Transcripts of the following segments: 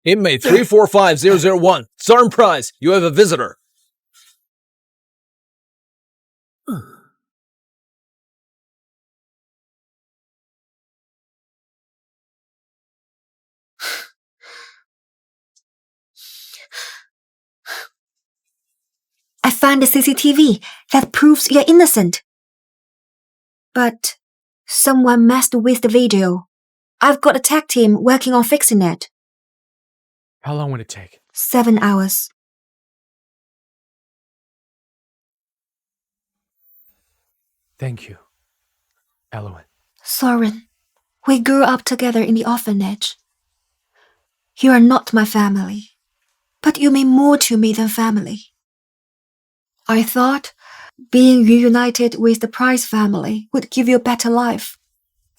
Inmate 345001, Sergeant Price, you have a visitor. I found the CCTV that proves you're innocent. But someone messed with the video. I've got a tech team working on fixing it. How long would it take? 7 hours. Thank you, Elowen. Soren, we grew up together in the orphanage. You are not my family, but you mean more to me than family. I thought being reunited with the Price family would give you a better life.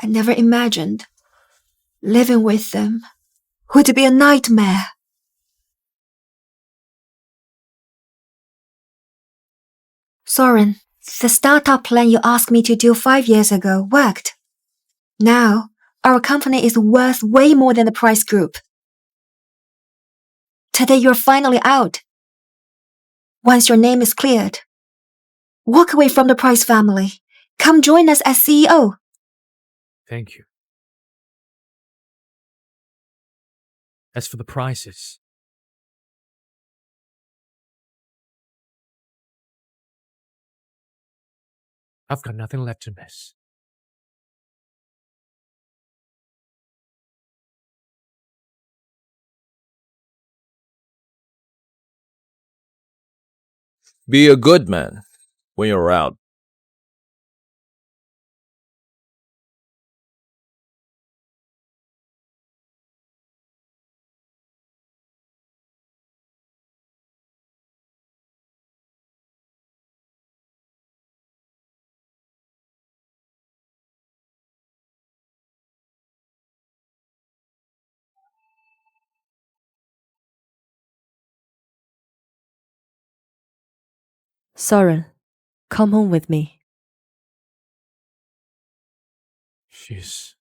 I never imagined living with them would be a nightmare. Soren, the startup plan you asked me to do 5 years ago worked. Now, our company is worth way more than the Price Group. Today you're finally out. Once your name is cleared, walk away from the Price family. Come join us as CEO. Thank you. As for the prizes, I've got nothing left to miss. Be a good man when you're out. Soren, come home with me. She's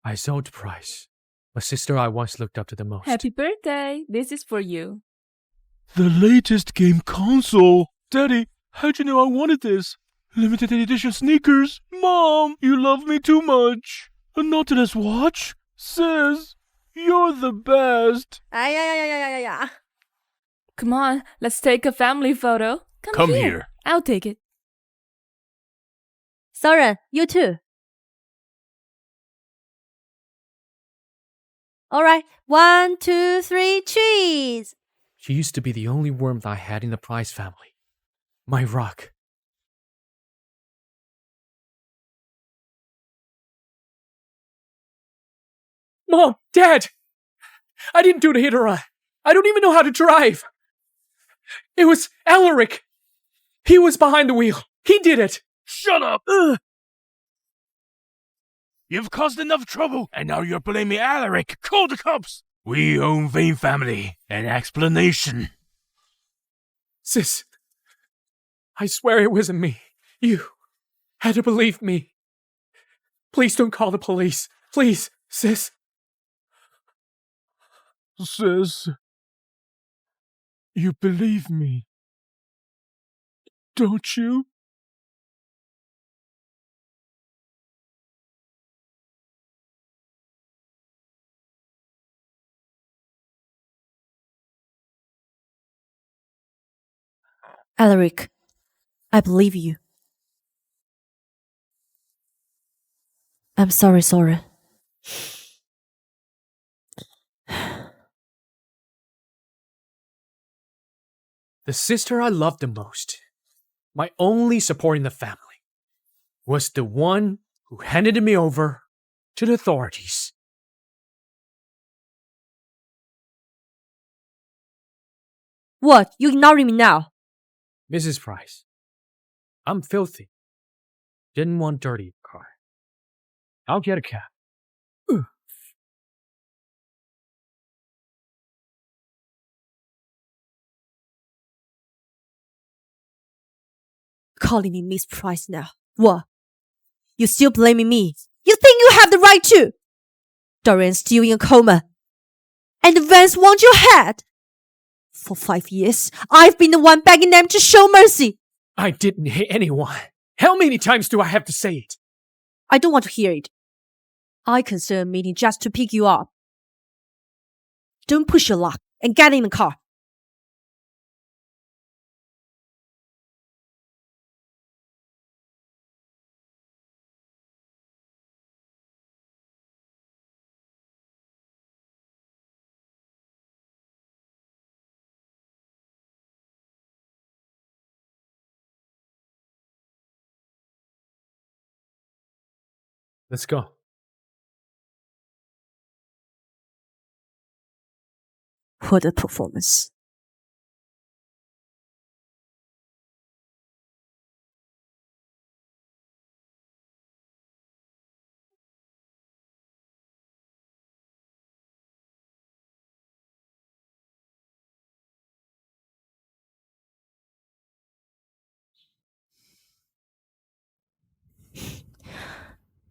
Isolde Price, a sister I once looked up to the most. Happy birthday! This is for you. The latest game console. Daddy, how'd you know I wanted this? Limited edition sneakers. Mom, you love me too much. A Nautilus watch? Sis, you're the best. Come on, let's take a family photo. Come here. I'll take it. Soren, you too. Alright, 1, 2, 3, cheese! She used to be the only warmth I had in the Price family. My rock. Mom! Dad! I didn't do the hit or run. I don't even know how to drive. It was Alaric. He was behind the wheel. He did it. Shut up! You've caused enough trouble, and now you're blaming Alaric. Call the cops. We own Vane family. An explanation. Sis, I swear it wasn't me. You had to believe me. Please don't call the police. Please, sis. Sis, you believe me, don't you? Alaric, I believe you. I'm sorry, Soren. The sister I loved the most, my only support in the family, was the one who handed me over to the authorities. What? You ignoring me now? Mrs. Price, I'm filthy. Didn't want dirty car. I'll get a cab. Calling me Miss Price now. What? You still blaming me? You think you have the right to? Dorian's still in a coma. And the Vans want your head. For 5 years, I've been the one begging them to show mercy. I didn't hit anyone. How many times do I have to say it? I don't want to hear it. I consider a meeting just to pick you up. Don't push your luck and get in the car. Let's go. What a performance.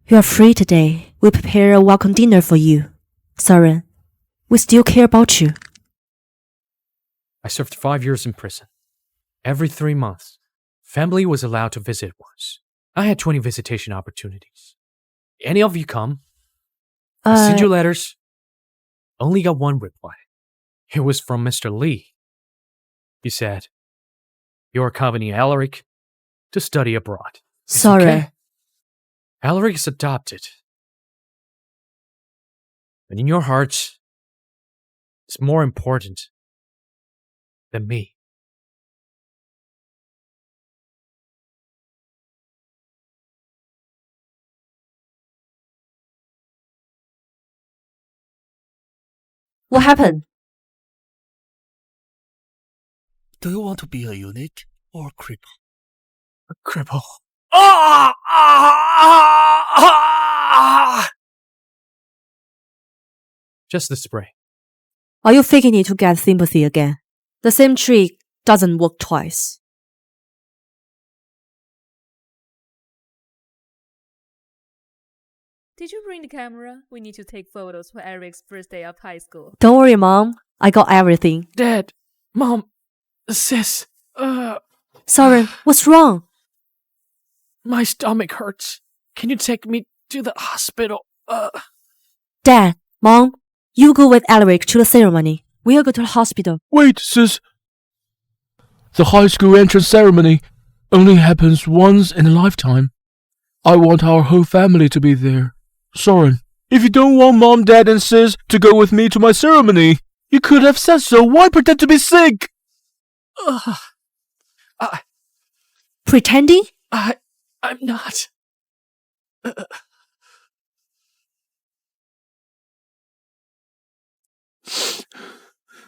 You are free today. We'll prepare a welcome dinner for you. Saren, we still care about you. I served 5 years in prison. Every 3 months, family was allowed to visit once. I had 20 visitation opportunities. Any of you come? I sent you letters. Only got one reply. It was from Mr. Lee. He said, "You're accompanying Alaric to study abroad." It's Sorry. okay. Alaric is adopted. But in your hearts, it's more important than me. What happened? Do you want to be a eunuch or a cripple? A cripple. Ah! Ah! Ah! Just the spray. Are you faking it to get sympathy again? The same trick doesn't work twice. Did you bring the camera? We need to take photos for Eric's first day of high school. Don't worry, Mom. I got everything. Dad, Mom, Sis, Saren, what's wrong? my stomach hurts. Can you take me to the hospital? Dad, Mom, you go with Alaric to the ceremony. We'll go to the hospital. Wait, sis. The high school entrance ceremony only happens once in a lifetime. I want our whole family to be there. Soren, if you don't want Mom, Dad, and Sis to go with me to my ceremony, you could have said so. Why pretend to be sick? Pretending? I'm not.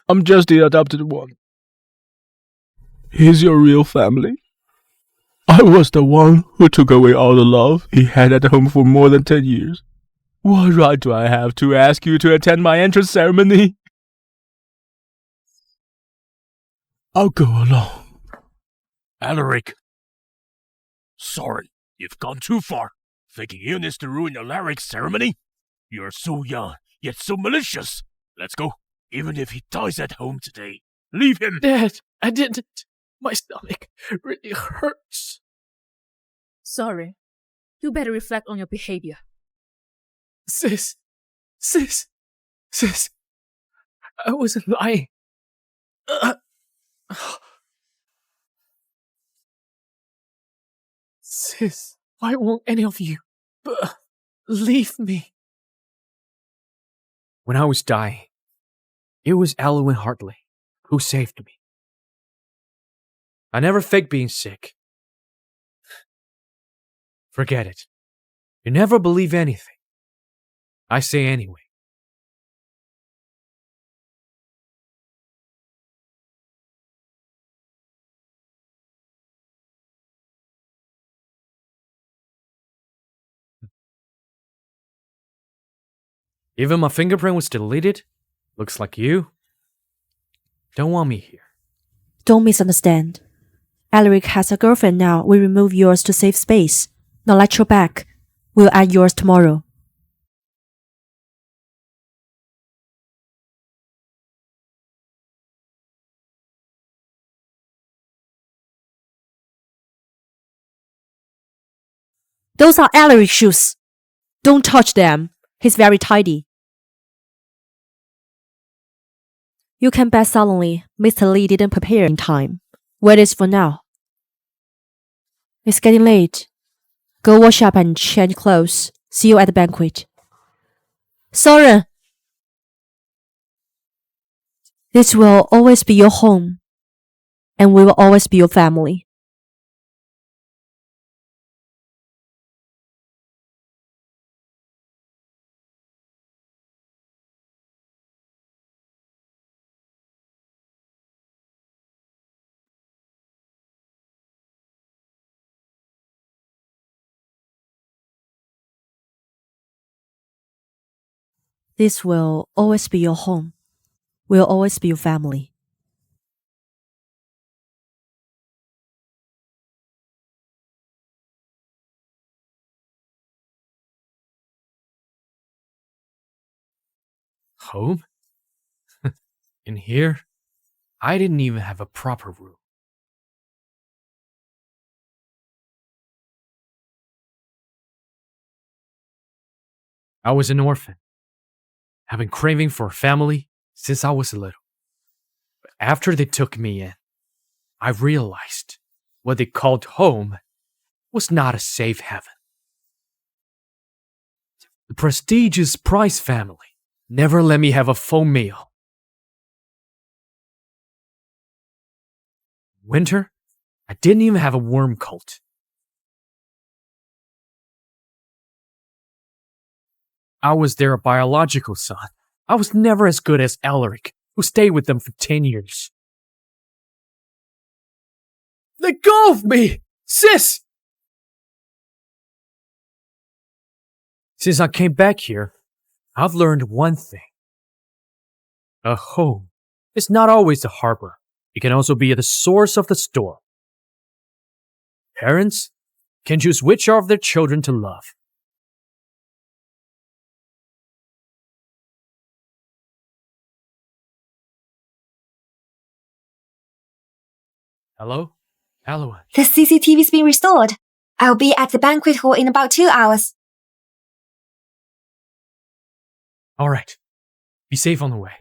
I'm just the adopted one. He's your real family. I was the one who took away all the love he had at home for more than 10 years. What right do I have to ask you to attend my entrance ceremony? I'll go along. Alaric. Sorry, you've gone too far. Thinking illness to ruin Alaric's ceremony? You're so young, yet so malicious. Let's go. Even if he dies at home today, leave him. Dad, I didn't. My stomach really hurts. Sorry. You better reflect on your behavior. Sis. I wasn't lying. Sis, why won't any of you leave me? When I was dying, it was Alwyn Hartley who saved me. I never faked being sick. Forget it. You never believe anything I say anyway. Even my fingerprint was deleted. Looks like you don't want me here. Don't misunderstand. Alaric has a girlfriend now. We remove yours to save space. Now let your back. We'll add yours tomorrow. Those are Alaric's shoes. Don't touch them. He's very tidy. You can bet solemnly Mr. Lee didn't prepare in time. Where is for now? It's getting late. Go wash up and change clothes. See you at the banquet. Soren! This will always be your home. And we will always be your family. This will always be your home. We'll always be your family. Home? In here? I didn't even have a proper room. I was an orphan. I've been craving for a family since I was little. But after they took me in, I realized what they called home was not a safe haven. The prestigious Price family never let me have a full meal. Winter, I didn't even have a warm coat. I was their biological son. I was never as good as Alaric, who stayed with them for 10 years. Let go of me! Sis! Since I came back here, I've learned one thing. A home is not always the harbor. It can also be the source of the storm. Parents can choose which of their children to love. Hello? Hello. The CCTV's been restored. I'll be at the banquet hall in about 2 hours. All right. Be safe on the way.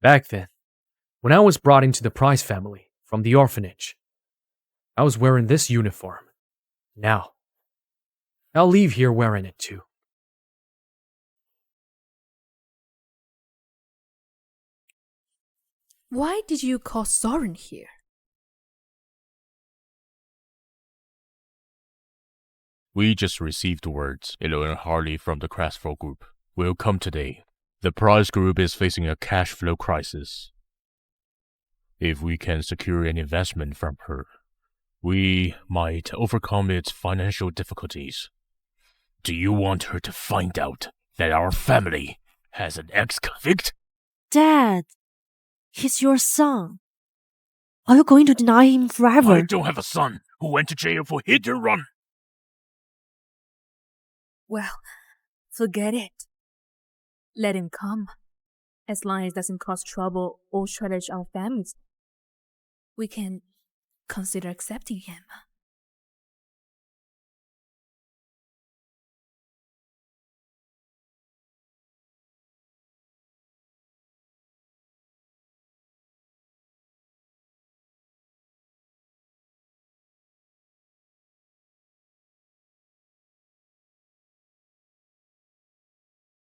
Back then, when I was brought into the Price family from the orphanage, I was wearing this uniform. Now, I'll leave here wearing it too. Why did you call Soren here? We just received words, Ilo and Harley from the Crasfall group will come today. The Price group is facing a cash flow crisis. If we can secure an investment from her, we might overcome its financial difficulties. Do you want her to find out that our family has an ex-convict? Dad, he's your son. Are you going to deny him forever? I don't have a son who went to jail for hit and run. Well, forget it. Let him come. As long as it doesn't cause trouble or challenge our families, we can consider accepting him.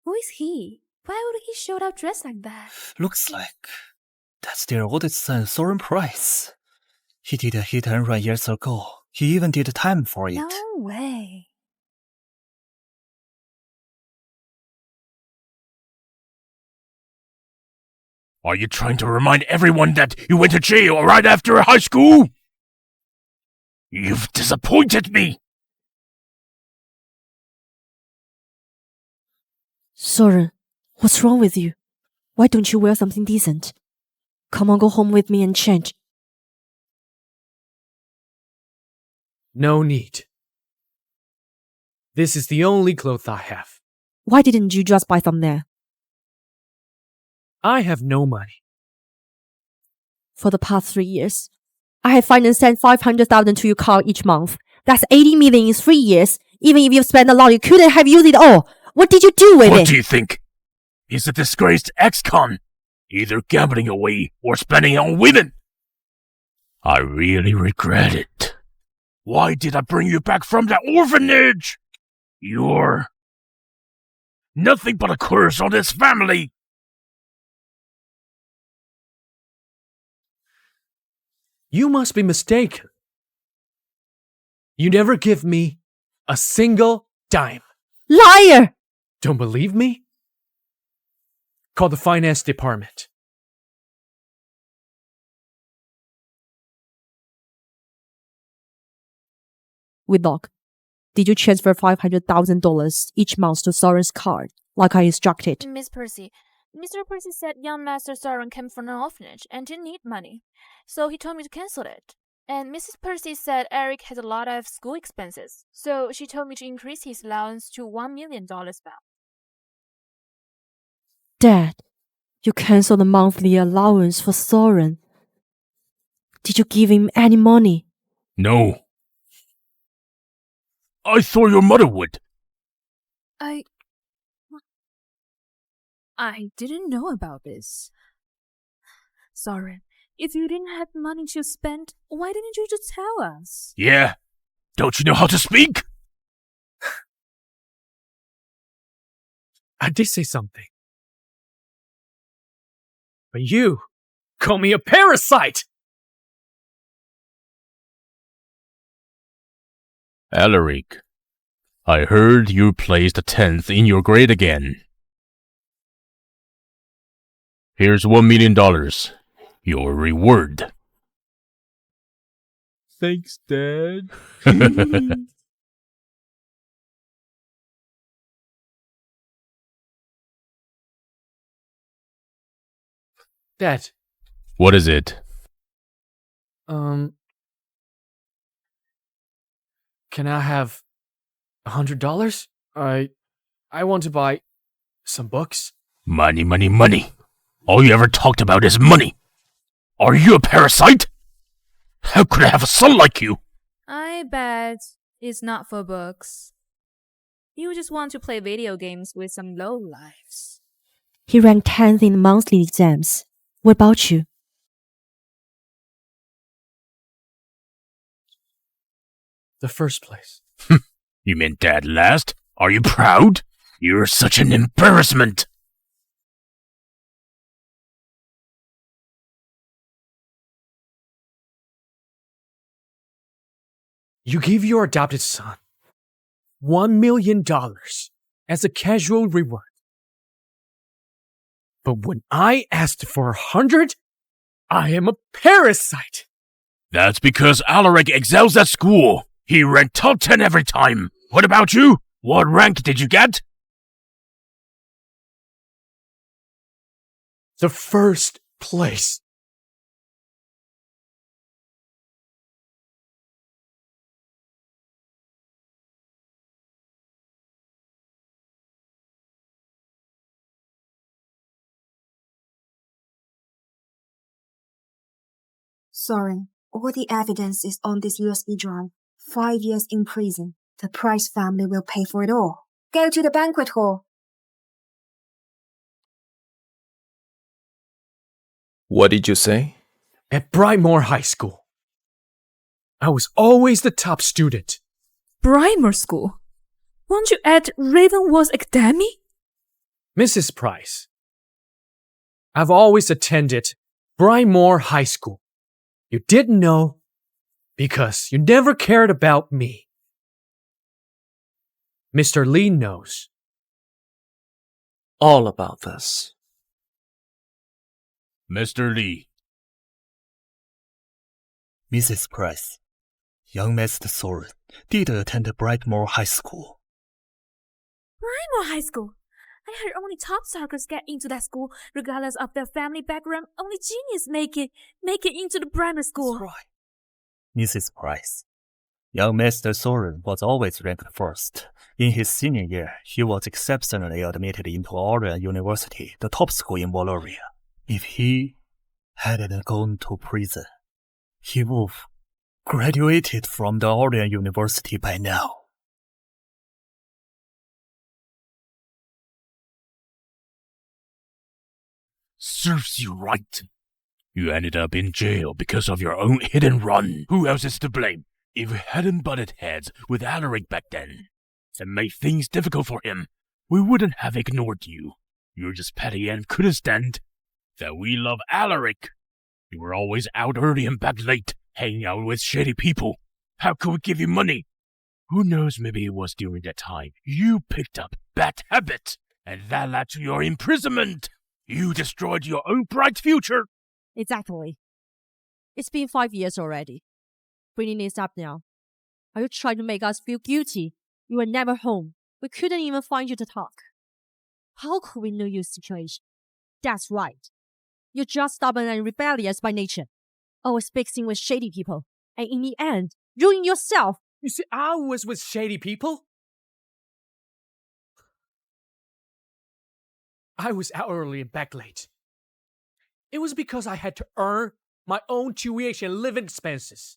Who is he? Why would he show up dressed like that? Looks like that's their oldest son, Soren Price. He did a hit and run years ago. He even did time for it. No way. Are you trying to remind everyone that you went to jail right after high school? You've disappointed me! Soren, what's wrong with you? Why don't you wear something decent? Come on, go home with me and change. No need. This is the only clothes I have. Why didn't you just buy some there? I have no money. For the past 3 years, I have financed sent 500,000 to your car each month. That's 80 million in 3 years. Even if you spent a lot, you couldn't have used it all. What did you do with it? What do you think? He's a disgraced ex-con. Either gambling away or spending it on women. I really regret it. Why did I bring you back from that orphanage? You're nothing but a curse on this family. You must be mistaken. You never give me a single dime. Liar! Don't believe me? Call the finance department. Whitlock, did you transfer $500,000 each month to Soren's card, like I instructed? Miss Percy, Mr. Percy said young Master Soren came from an orphanage and didn't need money, so he told me to cancel it. And Mrs. Percy said Eric has a lot of school expenses, so she told me to increase his allowance to $1 million back. Dad, you canceled the monthly allowance for Soren. Did you give him any money? No. I thought your mother would. I didn't know about this. Soren, if you didn't have money to spend, why didn't you just tell us? Yeah. Don't you know how to speak? I did say something. But you call me a parasite! Alaric, I heard you placed 10th in your grade again. Here's $1 million. Your reward. Thanks, Dad. Dad. What is it? Can I have $100? I want to buy some books. Money, money, money. All you ever talked about is money. Are you a parasite? How could I have a son like you? I bet it's not for books. You just want to play video games with some lowlifes. He ranked 10th in the monthly exams. What about you? The first place. You meant Dad last? Are you proud? You're such an embarrassment. You give your adopted son $1 million as a casual reward. But when I asked for 100, I am a parasite. That's because Alaric excels at school. He ranked top 10 every time. What about you? What rank did you get? The first place. Sorry, all the evidence is on this USB drive. 5 years in prison. The Price family will pay for it all. Go to the banquet hall. What did you say? At Brightmoor High School. I was always the top student. Brightmoor School? Weren't you at Ravenwall's Academy? Mrs. Price, I've always attended Brightmoor High School. You didn't know because you never cared about me. Mr. Lee knows. All about this. Mr. Lee. Mrs. Price, Young Master Soren did attend Brightmoor High School. Brightmoor High School? I heard only top suckers get into that school, regardless of their family background. Only genius make it into the Brightmoor school. That's right. Mrs. Price. Young Master Soren was always ranked first. In his senior year, he was exceptionally admitted into Orion University, the top school in Valoria. If he hadn't gone to prison, he would have graduated from the Orion University by now. Serves you right. You ended up in jail because of your own hit and run. Who else is to blame? If we hadn't butted heads with Alaric back then and made things difficult for him, we wouldn't have ignored you. You're just petty and couldn't stand that we love Alaric. You were always out early and back late, hanging out with shady people. How could we give you money? Who knows, maybe it was during that time you picked up bad habits, and that led to your imprisonment. You destroyed your own bright future. Exactly. It's been 5 years already. Bringing this up now. Are you trying to make us feel guilty? You were never home. We couldn't even find you to talk. How could we know your situation? That's right. You're just stubborn and rebellious by nature. Always mixing with shady people. And in the end, ruin yourself. You see, I was with shady people. I was out early and back late. It was because I had to earn my own tuition and living expenses.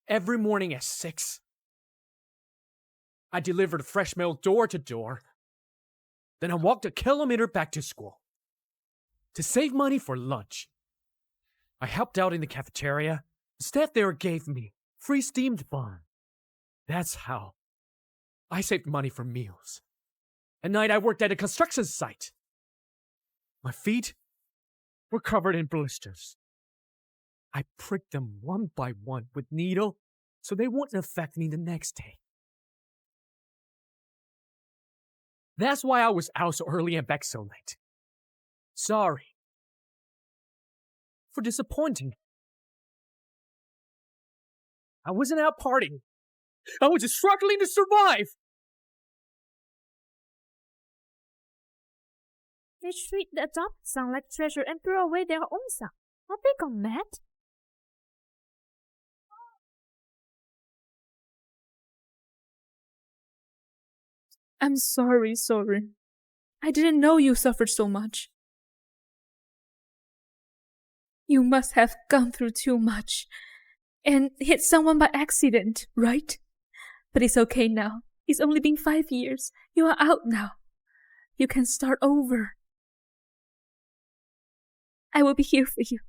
Every morning at 6, I delivered fresh mail door to door. Then I walked a kilometer back to school. To save money for lunch, I helped out in the cafeteria. The staff there gave me free steamed bun. That's how I saved money for meals. At night, I worked at a construction site. My feet were covered in blisters. I pricked them one by one with needle so they wouldn't affect me the next day. That's why I was out so early and back so late. Sorry for disappointing. I wasn't out partying. I was just struggling to survive. They treat the adopted son like treasure and throw away their own son. Are they gone mad? I'm sorry, Soren. I didn't know you suffered so much. You must have gone through too much and hit someone by accident, right? But it's okay now. It's only been 5 years. You are out now. You can start over. I will be here for you.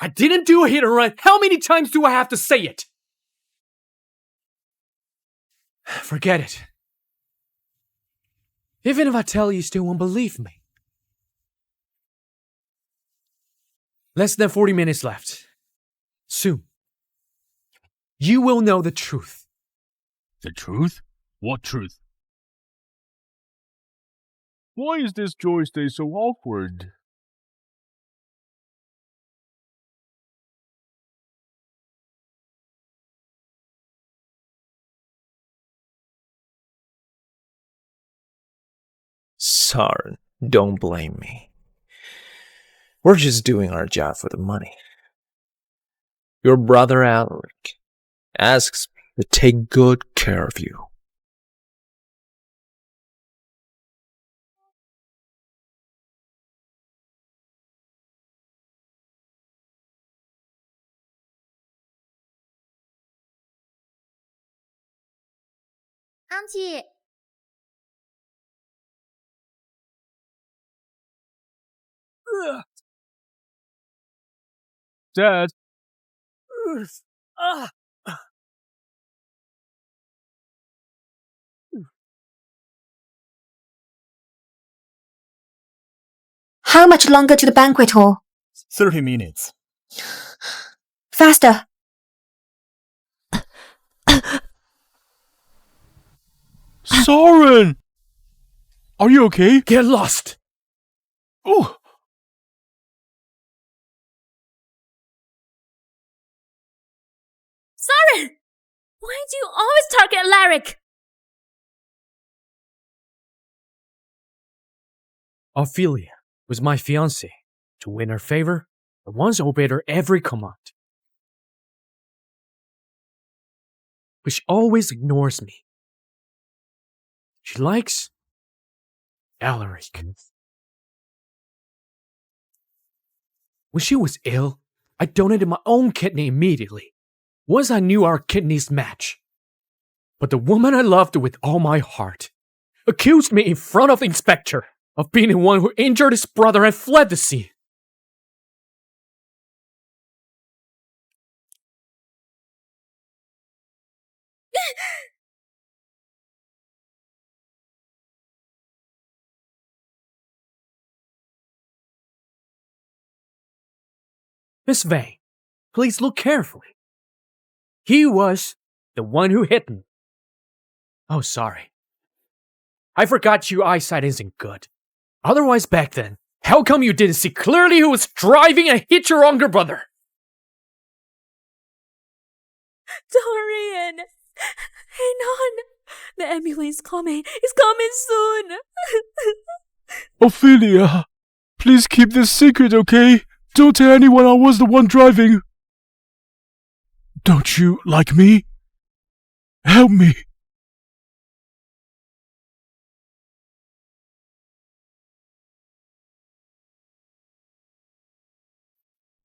I didn't do a hit and run. How many times do I have to say it? Forget it. Even if I tell you, you still won't believe me. Less than 40 minutes left. Soon, you will know the truth. The truth? What truth? Why is this Joyce Day so awkward? Soren, don't blame me. We're just doing our job for the money. Your brother Alaric asks me to take good care of you. Auntie, Dad, how much longer to the banquet hall? 30 minutes. Faster. Soren! Are you okay? Get lost! Oh! Soren! Why do you always target Alaric? Ophelia was my fiancée. To win her favor, I once obeyed her every command. But she always ignores me. She likes Alaric. When she was ill, I donated my own kidney immediately, once I knew our kidneys match. But the woman I loved with all my heart accused me in front of the inspector of being the one who injured his brother and fled the scene. Miss Vane, please look carefully. He was the one who hit me. Oh, sorry. I forgot your eyesight isn't good. Otherwise, back then, how come you didn't see clearly who was driving and hit your younger brother? Dorian! Hang on! The ambulance is coming! It's coming soon! Ophelia, please keep this secret, okay? Don't tell anyone I was the one driving. Don't you like me? Help me.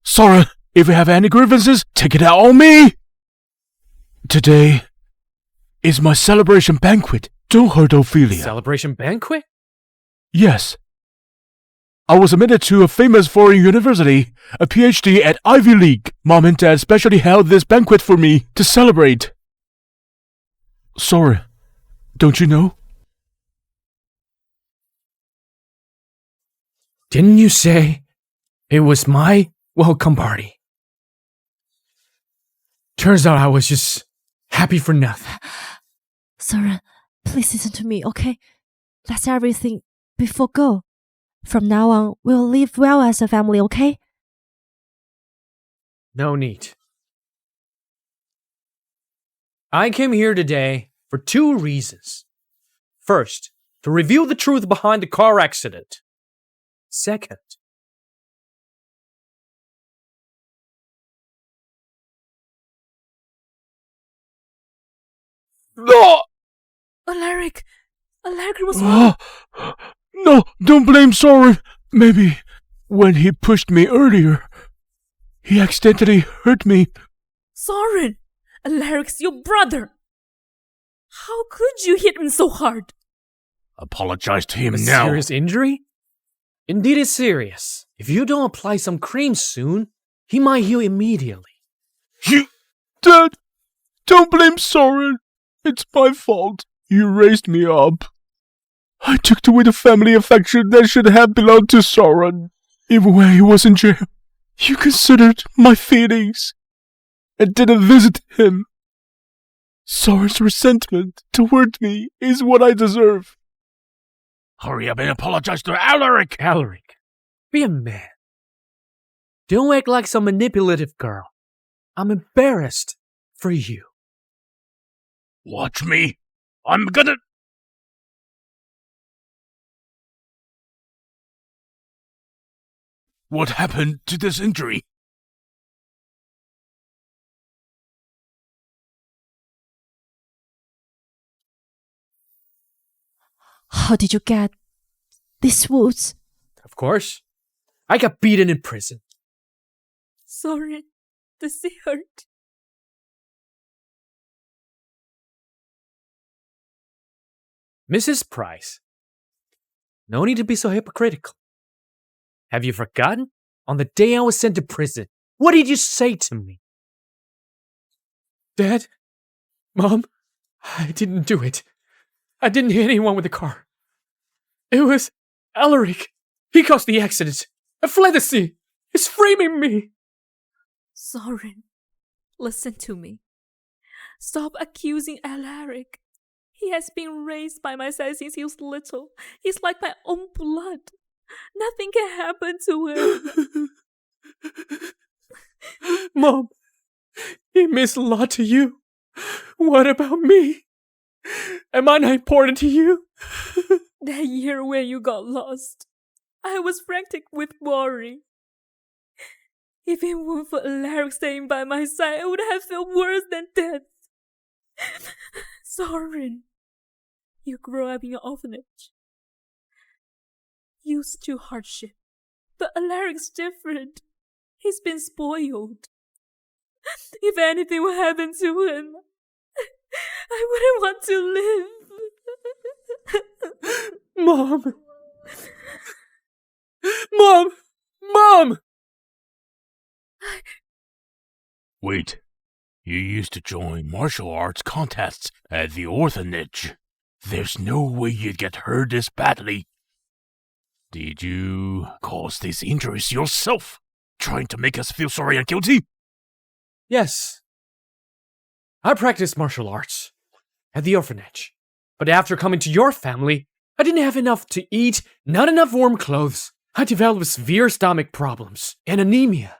Soren, if you have any grievances, take it out on me. Today is my celebration banquet. Don't hurt Ophelia. Celebration banquet? Yes. I was admitted to a famous foreign university, a PhD at Ivy League. Mom and Dad specially held this banquet for me to celebrate. Sorry, don't you know? Didn't you say it was my welcome party? Turns out I was just happy for nothing. Soren, please listen to me, okay? That's everything before go. From now on, we'll live well as a family, okay? No need. I came here today for 2 reasons. First, to reveal the truth behind the car accident. Second, No! Alaric was wrong. No, don't blame Soren. Maybe when he pushed me earlier, he accidentally hurt me. Soren! Alaric's your brother! How could you hit him so hard? Apologize to him a now. serious injury? Indeed, it's serious. If you don't apply some cream soon, he might heal immediately. Dad, don't blame Soren. It's my fault. You raised me up. I took away the family affection that should have belonged to Soren. Even when he was in jail, you considered my feelings and didn't visit him. Soren's resentment toward me is what I deserve. Hurry up and apologize to Alaric. Alaric, be a man. Don't act like some manipulative girl. I'm embarrassed for you. Watch me. I'm gonna... What happened to this injury? How did you get these wounds? Of course. I got beaten in prison. Soren, does it hurt? Mrs. Price, no need to be so hypocritical. Have you forgotten? On the day I was sent to prison, what did you say to me? Dad? Mom? I didn't do it. I didn't hit anyone with the car. It was Alaric. He caused the accident. I fled the scene. He's framing me. Soren, listen to me. Stop accusing Alaric. He has been raised by my side since he was little. He's like my own blood. Nothing can happen to him. Mom, He means a lot to you. What about me? Am I not important to you? That year when you got lost, I was frantic with worry. If it weren't for Alaric staying by my side, I would have felt worse than death. Soren, you grew up in an orphanage. Used to hardship. But Alaric's different. He's been spoiled. If anything would happen to him, I wouldn't want to live. Mom! Mom! Mom! Wait, you used to join martial arts contests at the orphanage. There's no way you'd get hurt this badly. Did you cause these injuries yourself, trying to make us feel sorry and guilty? Yes. I practiced martial arts at the orphanage. But after coming to your family, I didn't have enough to eat, not enough warm clothes. I developed severe stomach problems and anemia.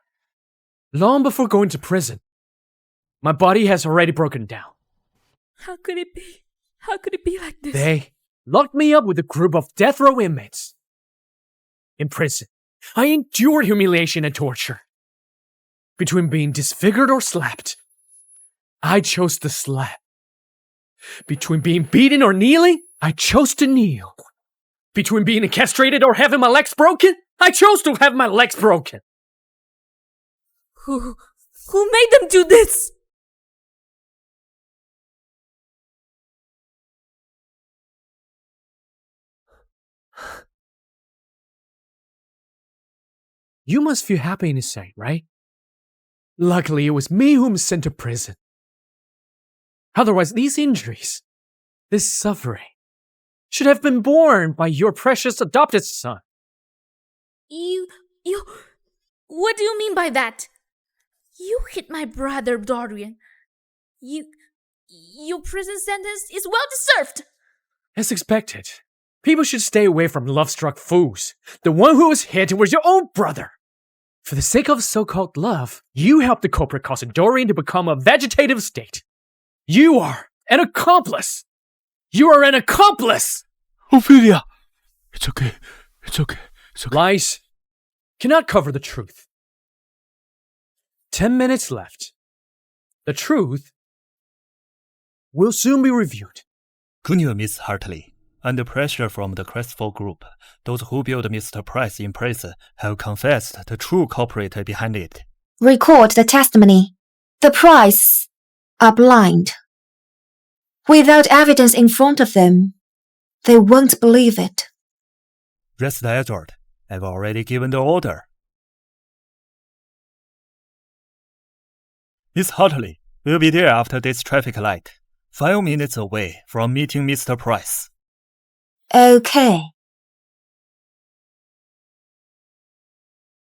Long before going to prison, my body has already broken down. How could it be? How could it be like this? They locked me up with a group of death row inmates. In prison, I endured humiliation and torture. Between being disfigured or slapped, I chose to slap. Between being beaten or kneeling, I chose to kneel. Between being castrated or having my legs broken, I chose to have my legs broken. Who made them do this? You must feel happy in inside, right? Luckily, it was me whom was sent to prison. Otherwise, these injuries, this suffering, should have been borne by your precious adopted son. What do you mean by that? You hit my brother, Dorian. Your prison sentence is well deserved. As expected, people should stay away from love-struck fools. The one who was hit was your own brother. For the sake of so-called love, you helped the culprit cause Dorian to become a vegetative state. You are an accomplice. You are an accomplice. Ophelia! It's okay. It's okay. It's okay. Lies cannot cover the truth. 10 minutes left. The truth will soon be reviewed. Good news, Miss Hartley. Under pressure from the Crestfall group, those who built Mr. Price in prison have confessed the true culprit behind it. Record the testimony. The Price are blind. Without evidence in front of them, they won't believe it. Rest assured, I've already given the order. Miss Hartley will be there after this traffic light, 5 minutes away from meeting Mr. Price. Okay.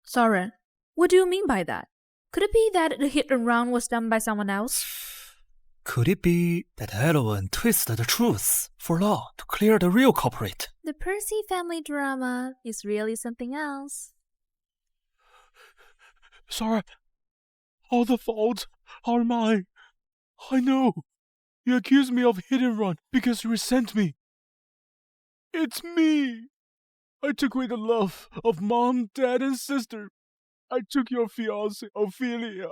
Soren, what do you mean by that? Could it be that the hit and run was done by someone else? Could it be that Elowen twisted the truth for law to clear the real culprit? The Percy family drama is really something else. Sorry. All the faults are mine. I know. You accuse me of hit and run because you resent me. It's me. I took away the love of mom, dad, and sister. I took your fiancée, Ophelia.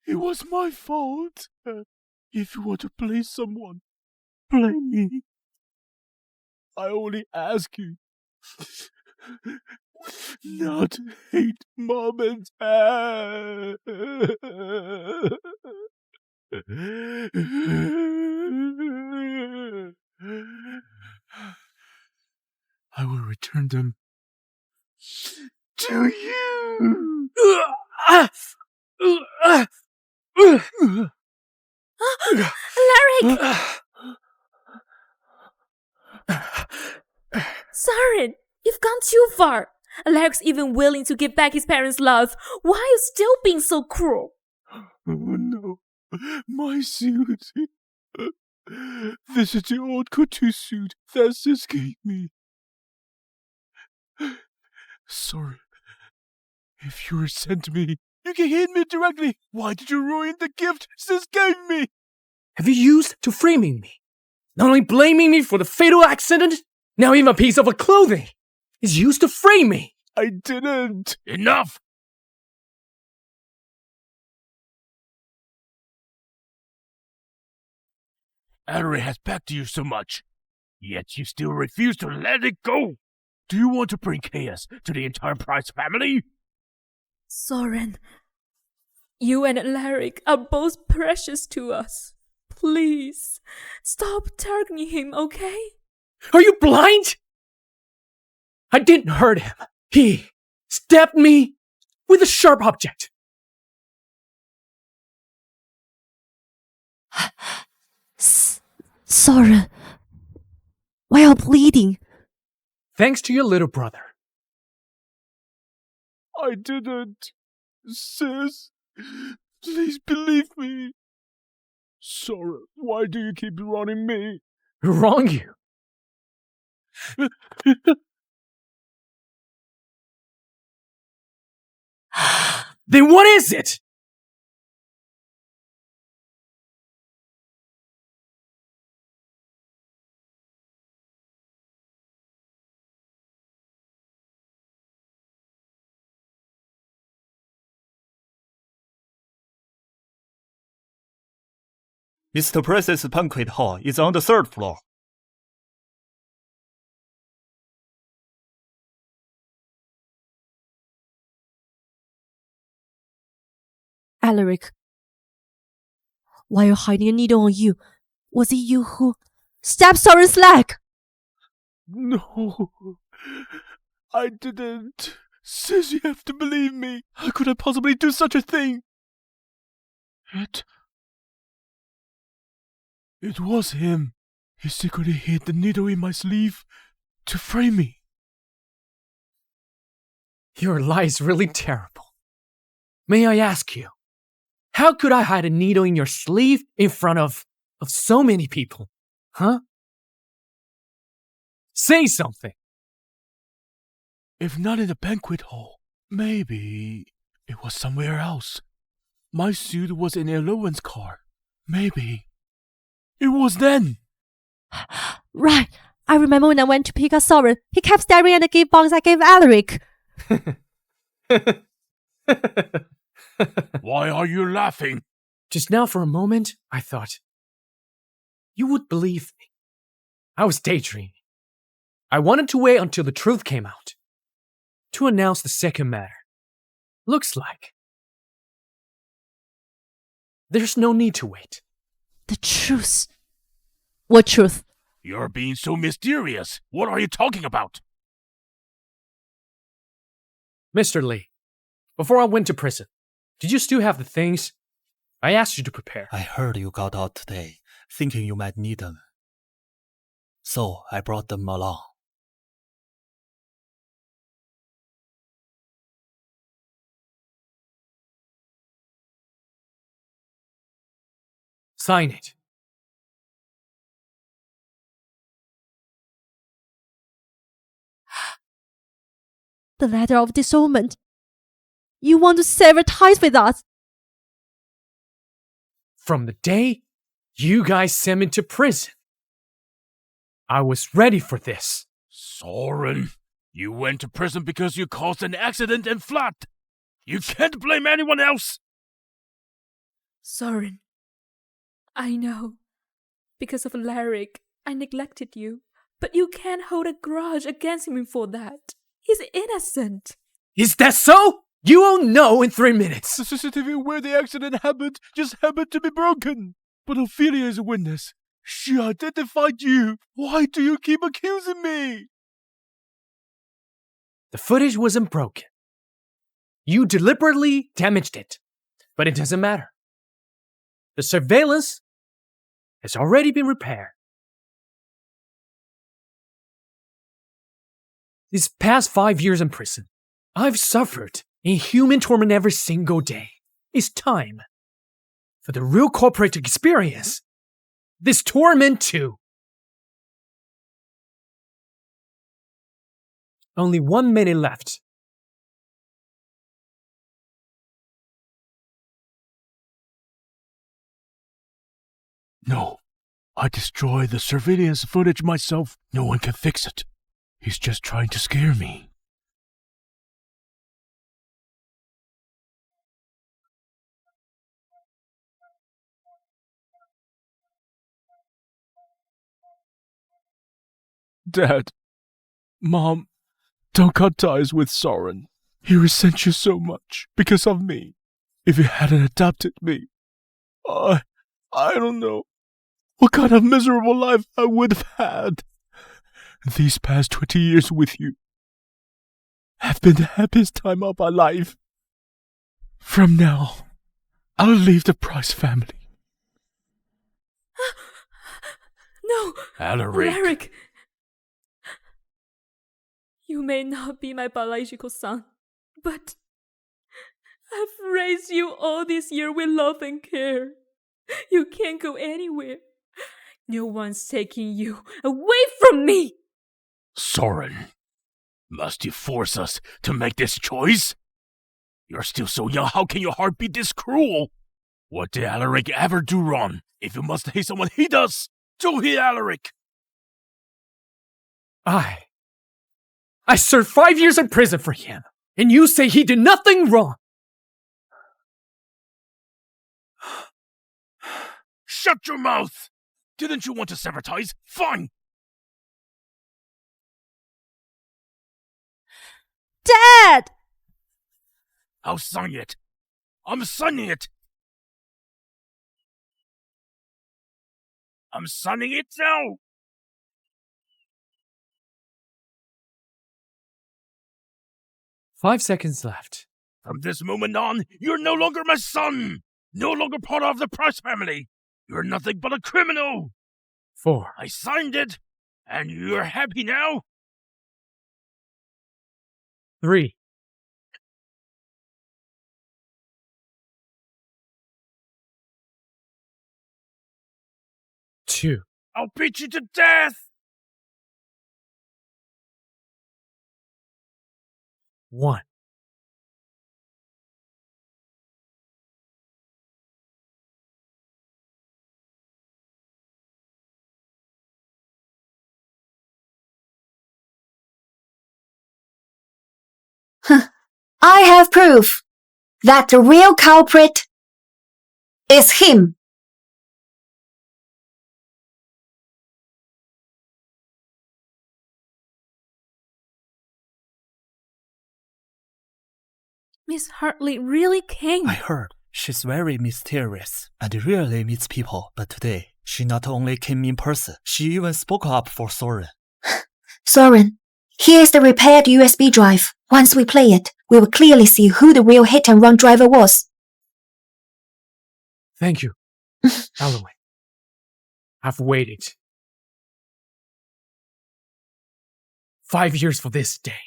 It was my fault. If you want to blame someone, blame me. I only ask you not to hate mom and dad. I will return them to you. Alaric! Soren, you've gone too far. Alaric's even willing to give back his parents' love. Why are you still being so cruel? Oh no, my suit. This is the old couture suit that Sis gave me. Sorry. If you resent me, You can hit me directly. Why did you ruin the gift Sis gave me? Have you used to framing me? Not only blaming me for the fatal accident, now even a piece of clothing is used to frame me. I didn't. Enough! Ellery has begged you so much, yet you still refuse to let it go. Do you want to bring chaos to the entire Price family? Soren, you and Alaric are both precious to us. Please, stop targeting him, okay? Are you blind? I didn't hurt him. He stabbed me with a sharp object. Soren, why are you bleeding? Thanks to your little brother. I didn't. Sis, please believe me. Sora, why do you keep running me? Wrong you. Then what is it? Mr. Price's banquet hall is on the 3rd floor. Alaric, why are you hiding a needle on you? Was it you who stabbed Soren's leg? No, I didn't. Sis, you have to believe me. How could I possibly do such a thing? It was him. He secretly hid the needle in my sleeve to frame me. Your lie is really terrible. May I ask you, how could I hide a needle in your sleeve in front of so many people? Huh? Say something. If not in the banquet hall, maybe it was somewhere else. My suit was in Elowen's car. Maybe it was then. Right. I remember when I went to pick up Soren, he kept staring at the gift box I gave Alaric. Why are you laughing? Just now for a moment, I thought you would believe me. I was daydreaming. I wanted to wait until the truth came out to announce the second matter. Looks like there's no need to wait. The truth. What truth? You're being so mysterious. What are you talking about? Mr. Lee, before I went to prison, did you still have the things I asked you to prepare? I heard you got out today, thinking you might need them. So I brought them along. Sign it. The letter of disownment. You want to sever ties with us? From the day you guys sent me to prison, I was ready for this. Soren, you went to prison because you caused an accident and fled. You can't blame anyone else. Soren, I know. Because of Alaric, I neglected you. But you can't hold a grudge against him for that. He's innocent. Is that so? You won't know in 3 minutes. The CCTV where the accident happened just happened to be broken. But Ophelia is a witness. She identified you. Why do you keep accusing me? The footage wasn't broken. You deliberately damaged it. But it doesn't matter. The surveillance has already been repaired. These past 5 years in prison, I've suffered inhuman torment every single day. It's time for the real culprit to experience this torment too. Only 1 minute left. No, I destroyed the surveillance footage myself. No one can fix it. He's just trying to scare me. Dad, Mom, don't cut ties with Soren. He resents you so much because of me. If he hadn't adopted me, I don't know what kind of miserable life I would have had. These past 20 years with you have been the happiest time of my life. From now, I'll leave the Price family. No, Alaric. Alaric. You may not be my biological son, but I've raised you all this year with love and care. You can't go anywhere. No one's taking you away from me. Soren, must you force us to make this choice? You're still so young, how can your heart be this cruel? What did Alaric ever do wrong? If you must hate someone, he does. So hate Alaric. I served 5 years in prison for him, and you say he did nothing wrong. Shut your mouth! Didn't you want to sever ties? Fine! Dad! I'll sign it. I'm signing it. I'm signing it now! 5 seconds left. From this moment on, you're no longer my son! No longer part of the Price family! You're nothing but a criminal! 4. I signed it, and you're happy now? 3. 2. I'll beat you to death! 1. I have proof that the real culprit is him. Miss Hartley really came. I heard she's very mysterious and rarely meets people, but today she not only came in person, she even spoke up for Soren. Soren, here's the repaired USB drive. Once we play it, we will clearly see who the real hit-and-run driver was. Thank you, Halloween. I've waited 5 years for this day.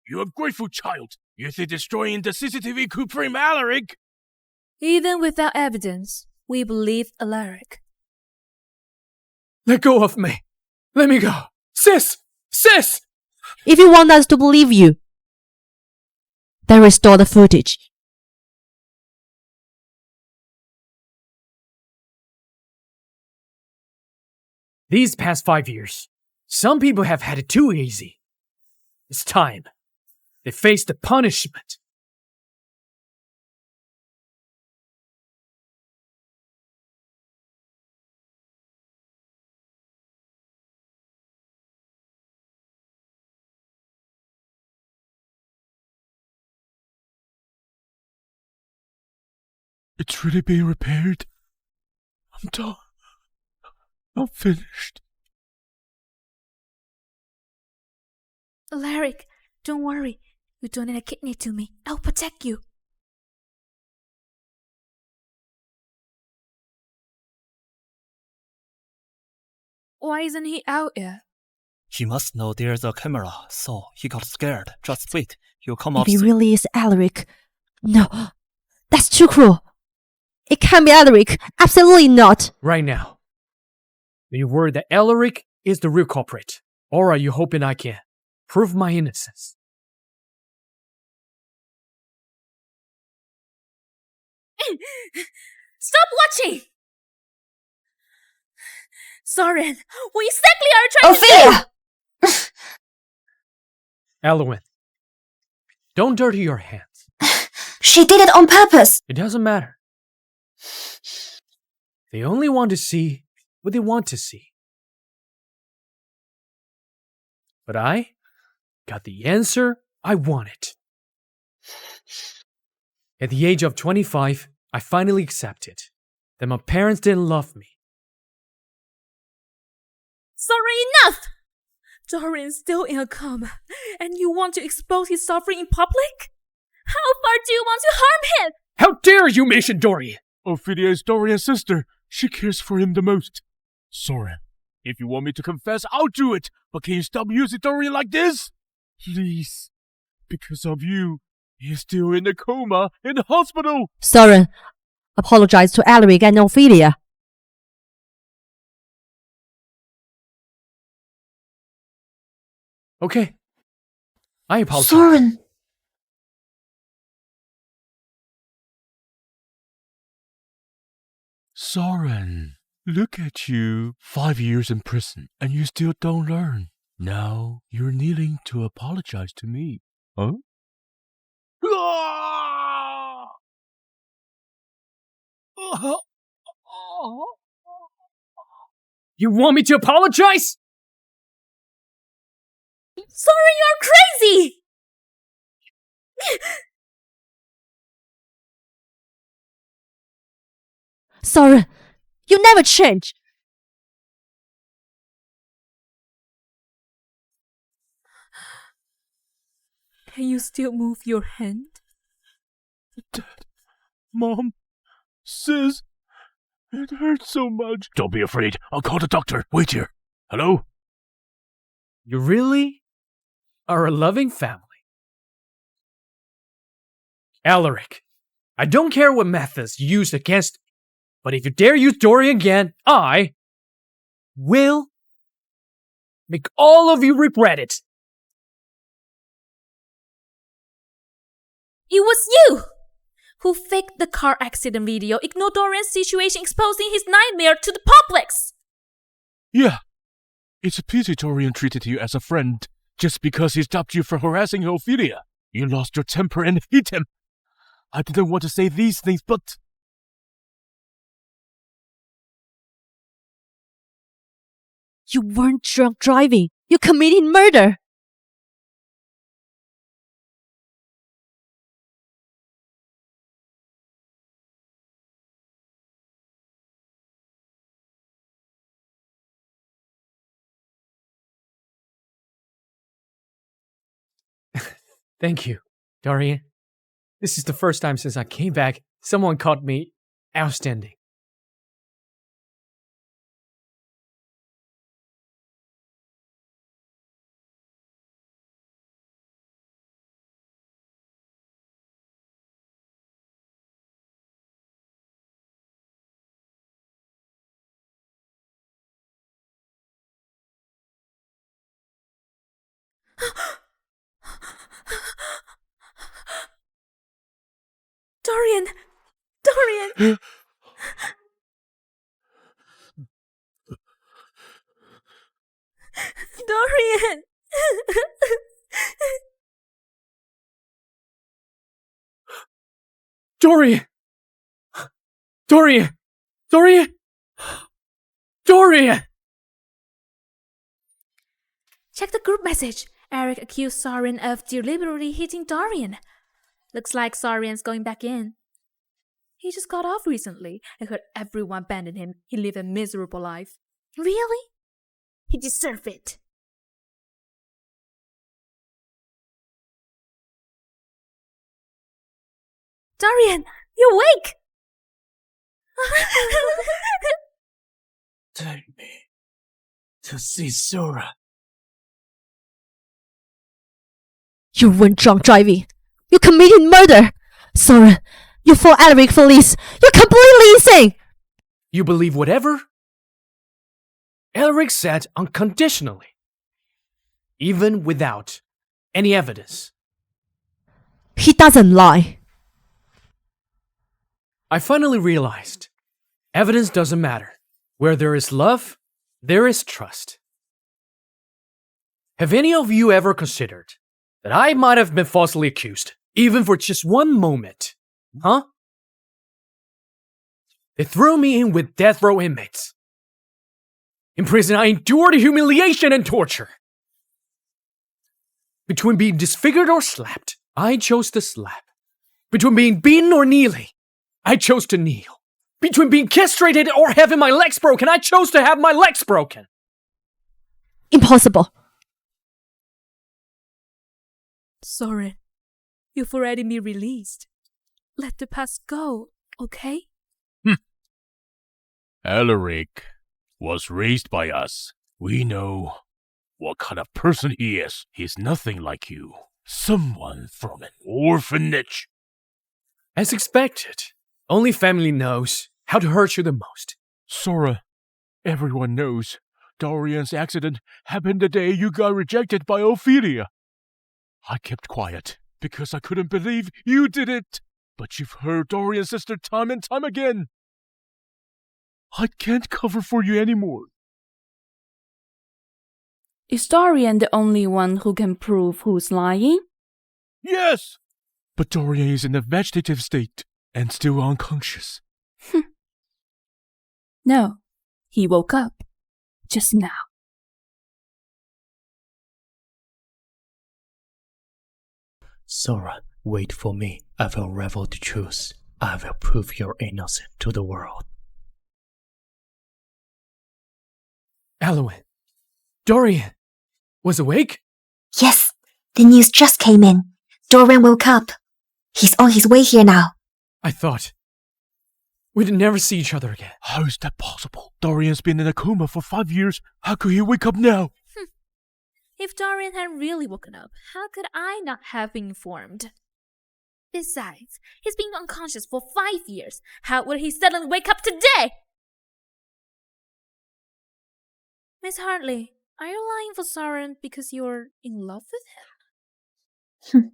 You ungrateful child! You think destroying the CCTV could frame Alaric? Even without evidence, we believe Alaric. Let go of me. Let me go. Sis! Sis! If you want us to believe you, then restore the footage. These past 5 years, some people have had it too easy. It's time they face the punishment. It's really being repaired. I'm done. I'm finished. Alaric, don't worry. You donate a kidney to me. I'll protect you. Why isn't he out yet? He must know there's a camera, so he got scared. Just wait, he'll come out If he soon. really is Alaric, no, that's too cruel. It can't be Alaric. Absolutely not. Right now, are you worried that Alaric is the real culprit? Or are you hoping I can prove my innocence? Stop watching! Soren, what exactly are you trying to Ophelia! Elowen, don't dirty your hands. She did it on purpose. It doesn't matter. They only want to see what they want to see. But I got the answer I wanted. At the age of 25, I finally accepted that my parents didn't love me. Sorry, enough! Dorian's still in a coma, and you want to expose his suffering in public? How far do you want to harm him? How dare you mention Dorian? Ophelia is Dorian's sister. She cares for him the most. Soren, if you want me to confess, I'll do it. But can you stop using Dorian like this? Please. Because of you, he's still in a coma in the hospital. Soren, apologize to Alaric and Ophelia. Okay. I apologize. Soren. Soren, look at you. 5 years in prison, and you still don't learn. Now you're kneeling to apologize to me. Huh? You want me to apologize? Sorry, you're crazy! Soren, you never change. Can you still move your hand? Dad, Mom, Sis, it hurts so much. Don't be afraid. I'll call the doctor. Wait here. Hello? You really are a loving family. Alaric, I don't care what methods you used against me, but if you dare use Dorian again, I will make all of you regret it. It was you who faked the car accident video, ignored Dorian's situation, exposing his nightmare to the public. Yeah. It's a pity Dorian treated you as a friend just because he stopped you from harassing Ophelia. You lost your temper and hit him. I didn't want to say these things, but... You weren't drunk driving. You committed murder. Thank you, Dorian. This is the first time since I came back someone called me outstanding. Dorian! Dorian! Dorian! Dorian! Dorian! Dorian! Dorian! Check the group message. Eric accused Soren of deliberately hitting Dorian. Looks like Soren's going back in. He just got off recently. I heard everyone abandoned him. He lived a miserable life. Really? He deserved it. Dorian, you're awake! Take me to see Sora. You weren't drunk driving. You committed murder. Soren, you fought Alaric for this. You're completely insane. You believe whatever Alaric said unconditionally, even without any evidence. He doesn't lie. I finally realized evidence doesn't matter. Where there is love, there is trust. Have any of you ever considered that I might have been falsely accused, even for just one moment? Huh? They threw me in with death row inmates. In prison, I endured humiliation and torture. Between being disfigured or slapped, I chose to slap. Between being beaten or kneeling, I chose to kneel. Between being castrated or having my legs broken, I chose to have my legs broken. Impossible. Soren, you've already been released. Let the past go, okay? Alaric was raised by us. We know what kind of person he is. He's nothing like you. Someone from an orphanage. As expected, only family knows how to hurt you the most. Sora, everyone knows Dorian's accident happened the day you got rejected by Ophelia. I kept quiet because I couldn't believe you did it. But you've heard Dorian's sister time and time again. I can't cover for you anymore. Is Dorian the only one who can prove who's lying? Yes! But Dorian is in a vegetative state and still unconscious. No, he woke up just now. Sora, wait for me. I will unravel the truth. I will prove you're innocent to the world. Alwyn, Dorian was awake? Yes, the news just came in. Dorian woke up. He's on his way here now. I thought we'd never see each other again. How is that possible? Dorian's been in a coma for 5 years. How could he wake up now? If Dorian had really woken up, how could I not have been informed? Besides, he's been unconscious for 5 years. How would he suddenly wake up today? Miss Hartley, are you lying for Soren because you're in love with him?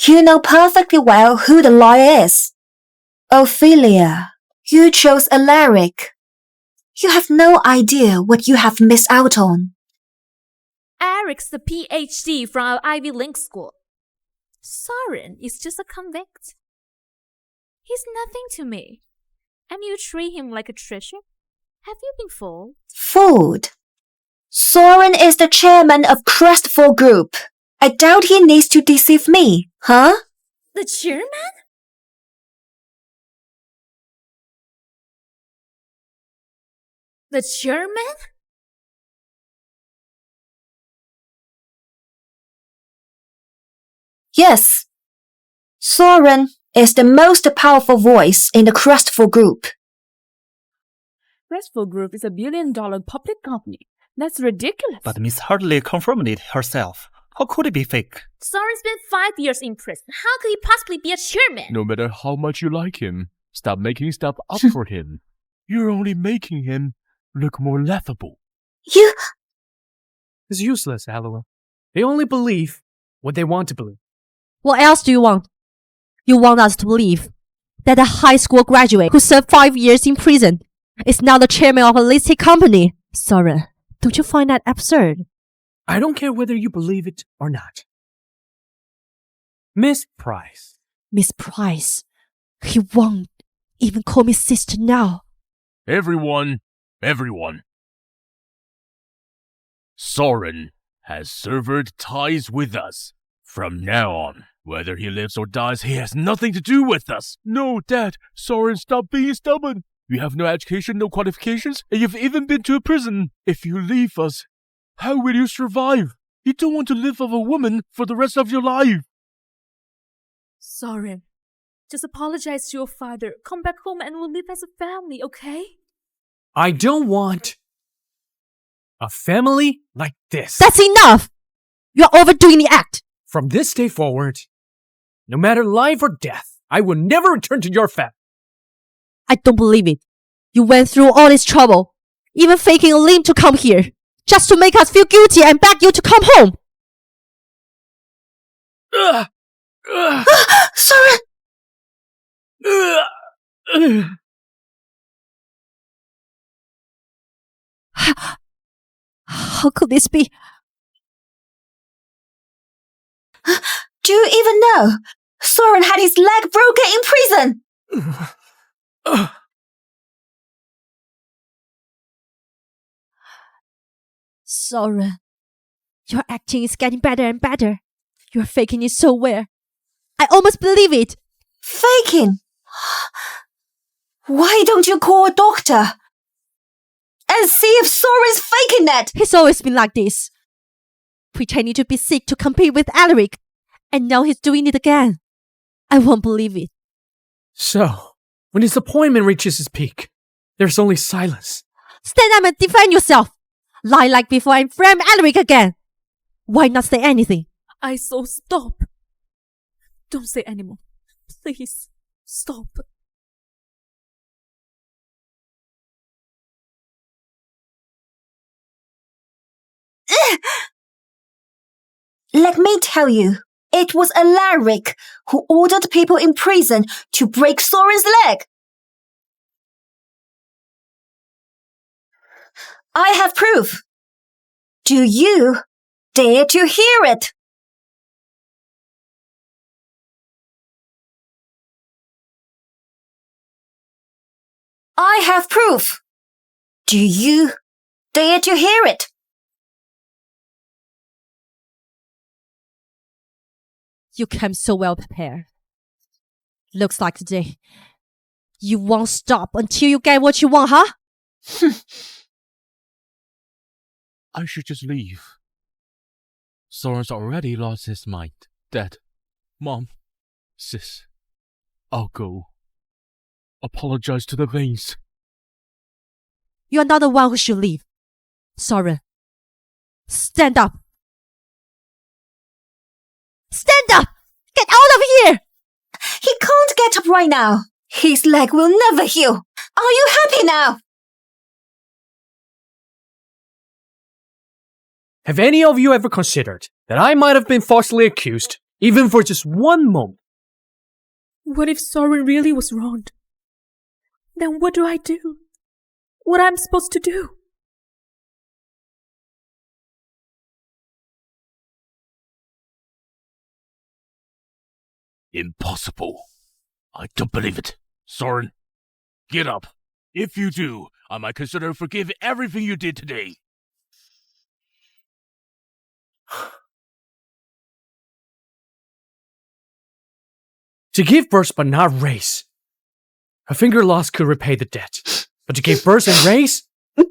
You know perfectly well who the lawyer is. Ophelia, you chose Alaric. You have no idea what you have missed out on. Eric's the PhD from our Ivy League school. Soren is just a convict. He's nothing to me. And you treat him like a treasure? Have you been fooled? Fooled? Soren is the chairman of Crestful Group. I doubt he needs to deceive me, huh? The chairman? The chairman? Yes. Soren is the most powerful voice in the Crestful Group. Crestful Group is $1 billion public company. That's ridiculous. But Miss Hartley confirmed it herself. How could it be fake? Soren's been 5 years in prison. How could he possibly be a chairman? No matter how much you like him, stop making stuff up for him. You're only making him look more laughable. You... It's useless, Alwyn. They only believe what they want to believe. What else do you want? You want us to believe that a high school graduate who served 5 years in prison is now the chairman of a listed company. Soren, don't you find that absurd? I don't care whether you believe it or not. Miss Price. Miss Price, he won't even call me sister now. Everyone. Soren has severed ties with us. From now on, whether he lives or dies, he has nothing to do with us. No, Dad, Soren, stop being stubborn. You have no education, no qualifications, and you've even been to a prison. If you leave us, how will you survive? You don't want to live with a woman for the rest of your life. Soren, just apologize to your father. Come back home and we'll live as a family, okay? I don't want a family like this. That's enough! You're overdoing the act! From this day forward, no matter life or death, I will never return to your family. I don't believe it. You went through all this trouble, even faking a limb to come here, just to make us feel guilty and beg you to come home. Soren! How could this be? Do you even know? Soren had his leg broken in prison! Soren, your acting is getting better and better. You're faking it so well. I almost believe it. Faking? Why don't you call a doctor? And see if Soren's faking it! He's always been like this. Pretending to be sick to compete with Alaric. And now he's doing it again. I won't believe it. So, when his appointment reaches its peak, there's only silence. Stand up and defend yourself. Lie like before and frame Alaric again. Why not say anything? I so stop. Don't say anymore. Please, stop. Let me tell you, it was Alaric who ordered people in prison to break Soren's leg. I have proof. Do you dare to hear it? I have proof. Do you dare to hear it? You came so well prepared. Looks like today, you won't stop until you get what you want, huh? I should just leave. Soren's already lost his mind. Dad, Mom, Sis, I'll go. Apologize to the Vanes. You're not the one who should leave. Soren, stand up. Stand up! Get out of here! He can't get up right now. His leg will never heal. Are you happy now? Have any of you ever considered that I might have been falsely accused, even for just one moment? What if Soren really was wronged? Then what do I do? What I'm supposed to do? Impossible. I don't believe it. Soren, get up. If you do, I might consider forgiving everything you did today. To give birth but not raise. A finger lost could repay the debt. But to give birth and raise? A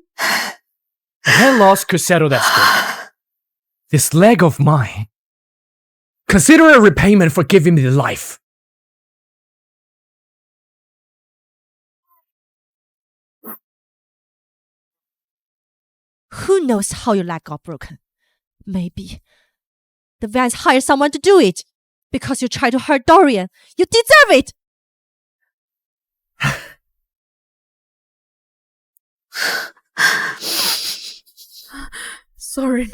hand lost could settle that score. This leg of mine. Consider it a repayment for giving me the life. Who knows how your leg got broken? Maybe the Vans hired someone to do it. Because you tried to hurt Dorian. You deserve it! Soren,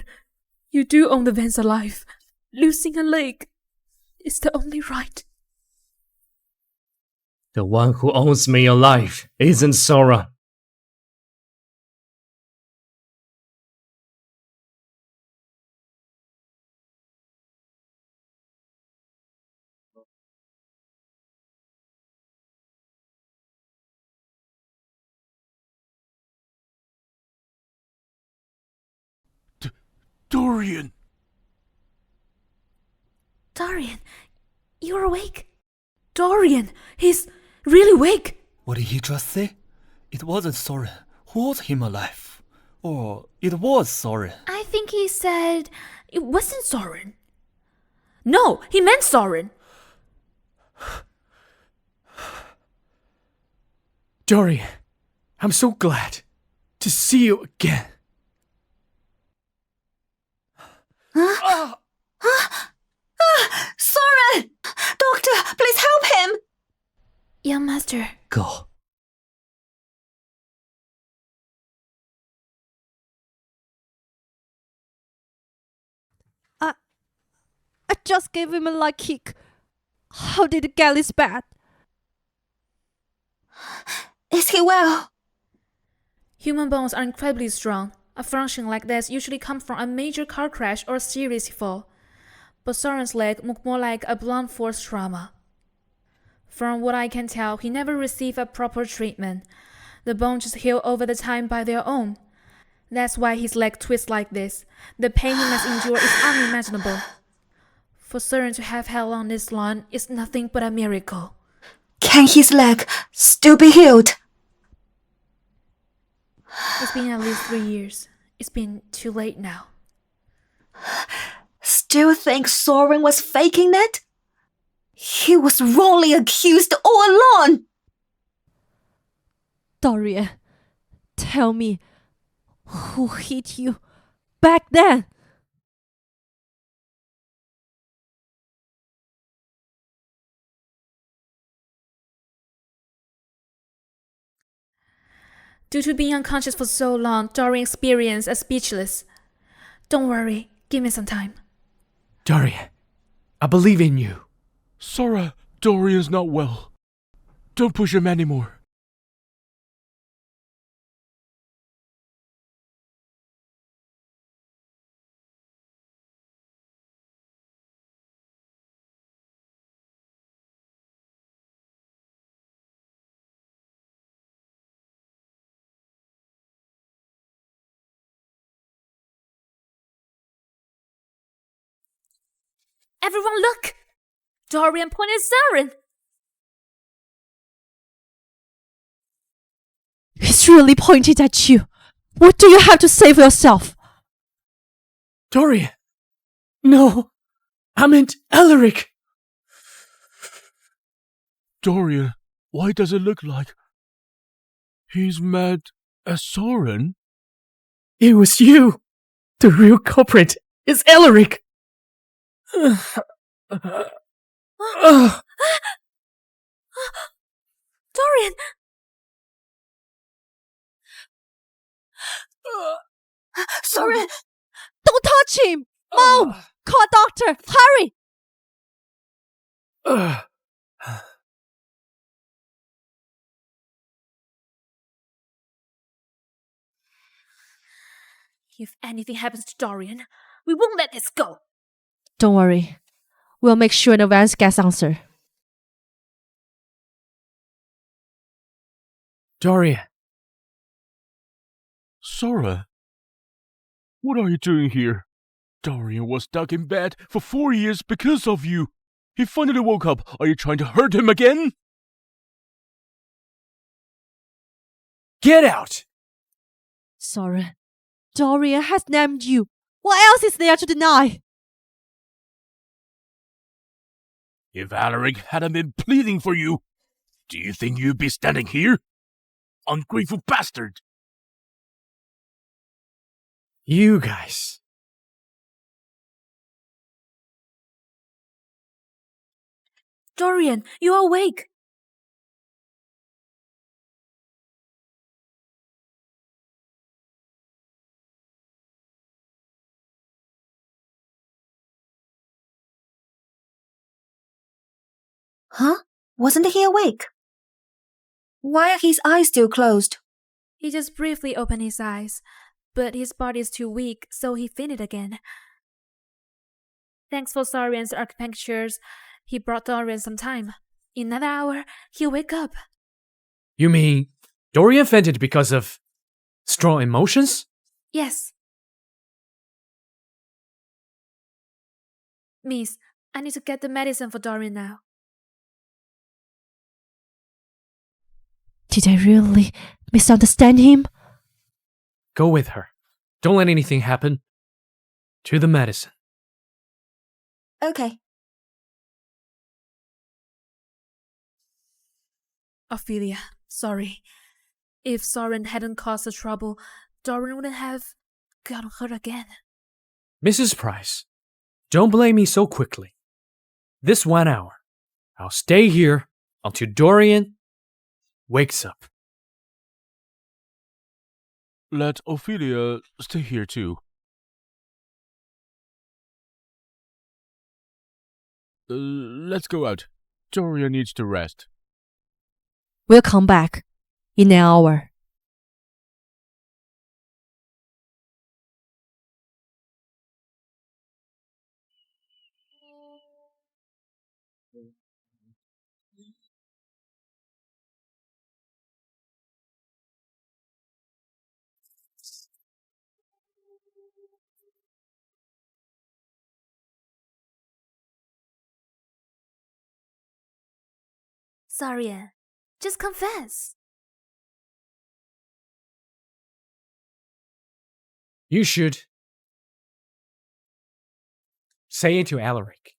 you do own the Vans alive. Losing a leg is the only right. The one who owns me alive isn't Soren. Dorian! Dorian, you're awake. Dorian, he's really awake. What did he just say? It wasn't Soren who owed him a life. Or it was Soren. I think he said it wasn't Soren. No, he meant Soren. Dorian, I'm so glad to see you again. Soren! Doctor, please help him! Young master. Go. I just gave him a leg kick. How did it get this bad? Is he well? Human bones are incredibly strong. A function like this usually comes from a major car crash or a serious fall, but Soren's leg looked more like a blunt force trauma. From what I can tell, he never received a proper treatment. The bones just heal over the time by their own. That's why his leg twists like this. The pain he must endure is unimaginable. For Soren to have held on this long is nothing but a miracle. Can his leg still be healed? It's been at least 3 years. It's been too late now. Still think Soren was faking it? He was wrongly accused all along. Dorian, tell me, who hit you back then? Due to being unconscious for so long, Dorian experienced a speechless. Don't worry, give me some time. Dorian, I believe in you. Sora, Dorian's not well. Don't push him anymore. Everyone look! Dorian pointed at Soren! He's really pointed at you. What do you have to say for yourself? Dorian! No! I meant Elric! Dorian, why does it look like he's mad at Soren? It was you! The real culprit is Elric! Dorian! Soren! Don't touch him! Mom! Call a doctor! Hurry! If anything happens to Dorian, we won't let this go. Don't worry. We'll make sure the Vance gets answer. Dorian, Sora, what are you doing here? Dorian was stuck in bed for 4 years because of you. He finally woke up. Are you trying to hurt him again? get out! Soren, Dorian has named you. What else is there to deny? If Alaric hadn't been pleading for you, do you think you'd be standing here? Ungrateful bastard! You guys. Dorian, you're awake. Huh? Wasn't he awake? Why are his eyes still closed? He just briefly opened his eyes, but his body is too weak, so he fainted again. Thanks for Soren's acupunctures, he brought Dorian some time. In another hour, he'll wake up. You mean Dorian fainted because of strong emotions? Yes. Miss, I need to get the medicine for Dorian now. Did I really misunderstand him? Go with her. Don't let anything happen. To the medicine. Okay. Ophelia, sorry. If Soren hadn't caused the trouble, Dorian wouldn't have gotten hurt again. Mrs. Price, don't blame me so quickly. This 1 hour, I'll stay here until Dorian wakes up. Let Ophelia stay here too. Let's go out. Dorian needs to rest. We'll come back in an hour. Sorry, Anne. Just confess. You should say it to Alaric.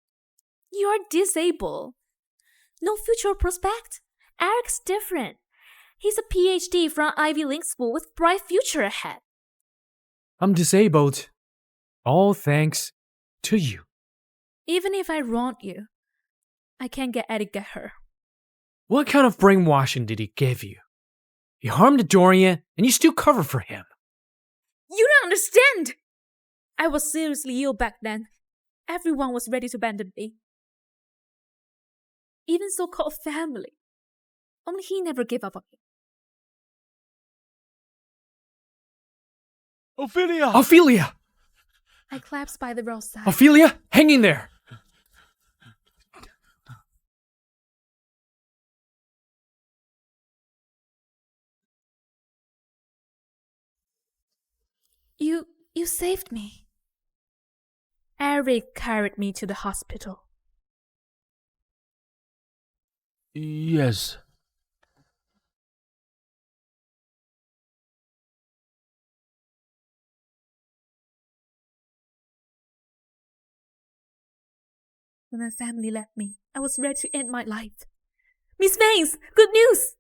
You're disabled. No future prospect? Eric's different. He's a PhD from Ivy League school with bright future ahead. I'm disabled. All thanks to you. Even if I wronged you, I can't get her. What kind of brainwashing did he give you? He harmed Dorian, and you still cover for him. You don't understand! I was seriously ill back then. Everyone was ready to abandon me. Even so-called family. Only he never gave up on me. Ophelia! Ophelia! I collapsed by the roadside. Ophelia, hang in there! You saved me. Eric carried me to the hospital. Yes. When my family left me, I was ready to end my life. Miss Vance, good news!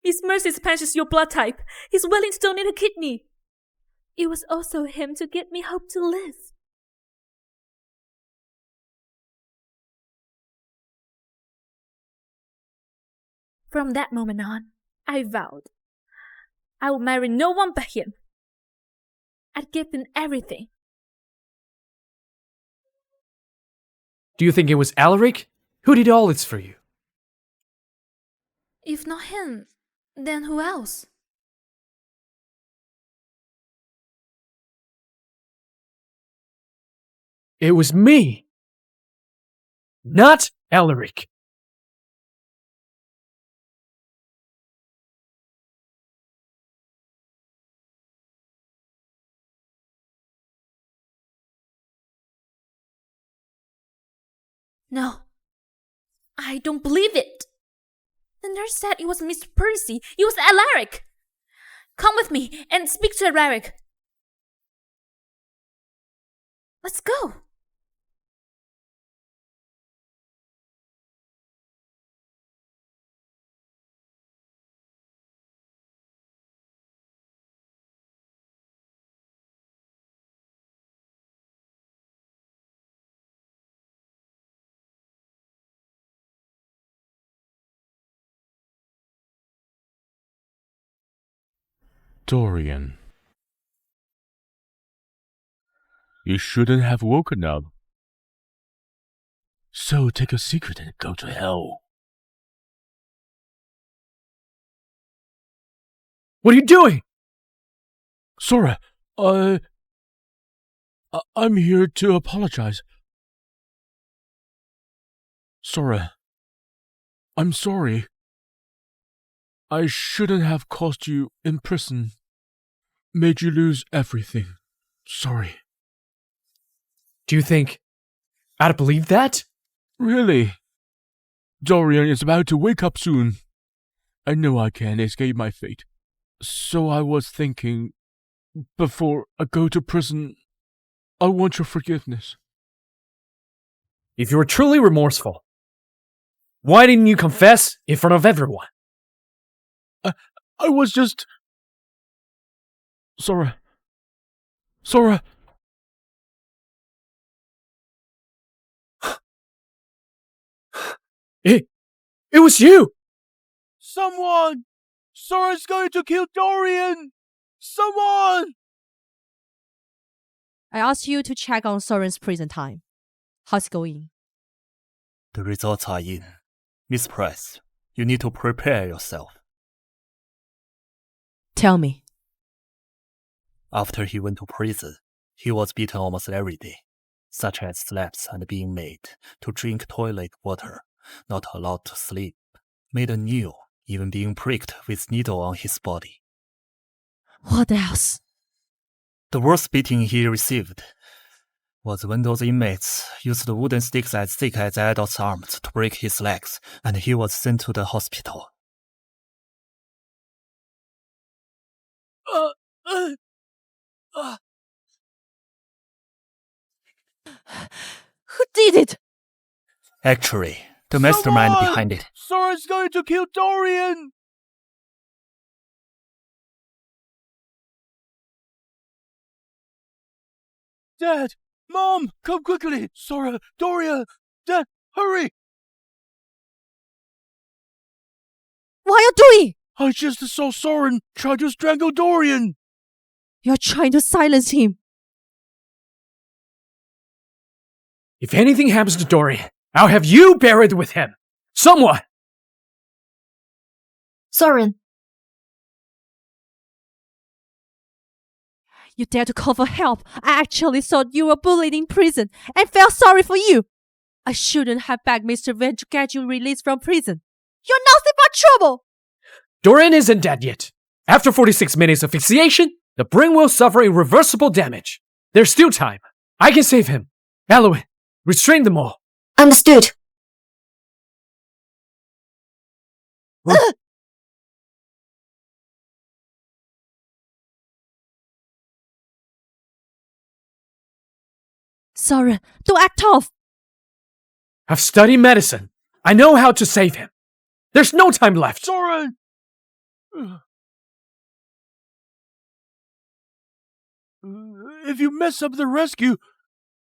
Miss Mercy patches your blood type. He's willing to donate a kidney. It was also him to give me hope to live. From that moment on, I vowed I would marry no one but him. I'd give him everything. Do you think it was Alaric? Who did all this for you? If not him, then who else? It was me! Not Alaric! No, I don't believe it. The nurse said it was Mr. Percy. It was Alaric. Come with me and speak to Alaric. Let's go. Dorian. You shouldn't have woken up. So take a secret and go to hell. What are you doing? Sora, I'm here to apologize. Sora, I'm sorry. I shouldn't have caused you in prison. Made you lose everything. Sorry. Do you think I'd believe that? Really? Dorian is about to wake up soon. I know I can't escape my fate. So I was thinking, before I go to prison, I want your forgiveness. If you were truly remorseful, why didn't you confess in front of everyone? I was just... Sora. It was you! Someone! Sora's going to kill Dorian! Someone! I asked you to check on Soren's prison time. How's it going? The results are in. Miss Price, you need to prepare yourself. Tell me. After he went to prison, he was beaten almost every day, such as slaps and being made to drink toilet water, not allowed to sleep, made a kneel, even being pricked with needle on his body. What else? The worst beating he received was when those inmates used wooden sticks as thick as adults' arms to break his legs, and he was sent to the hospital. Who did it? Actually, the mastermind Someone! behind it. Soren's going to kill Dorian! Dad! Mom! Come quickly! Sora! Dorian! Dad! Hurry! What are you doing? I just saw Soren try to strangle Dorian! You're trying to silence him. If anything happens to Dorian, I'll have you buried with him. Someone! Soren, You dare to call for help. I actually thought you were bullied in prison and felt sorry for you. I shouldn't have begged Mr. Wen to get you released from prison. You're nothing but trouble. Dorian isn't dead yet. After 46 minutes of asphyxiation, the brain will suffer irreversible damage. There's still time. I can save him. Elowen, restrain them all. understood. Soren, don't act tough. I've studied medicine. I know how to save him. There's no time left. Soren! If you mess up the rescue,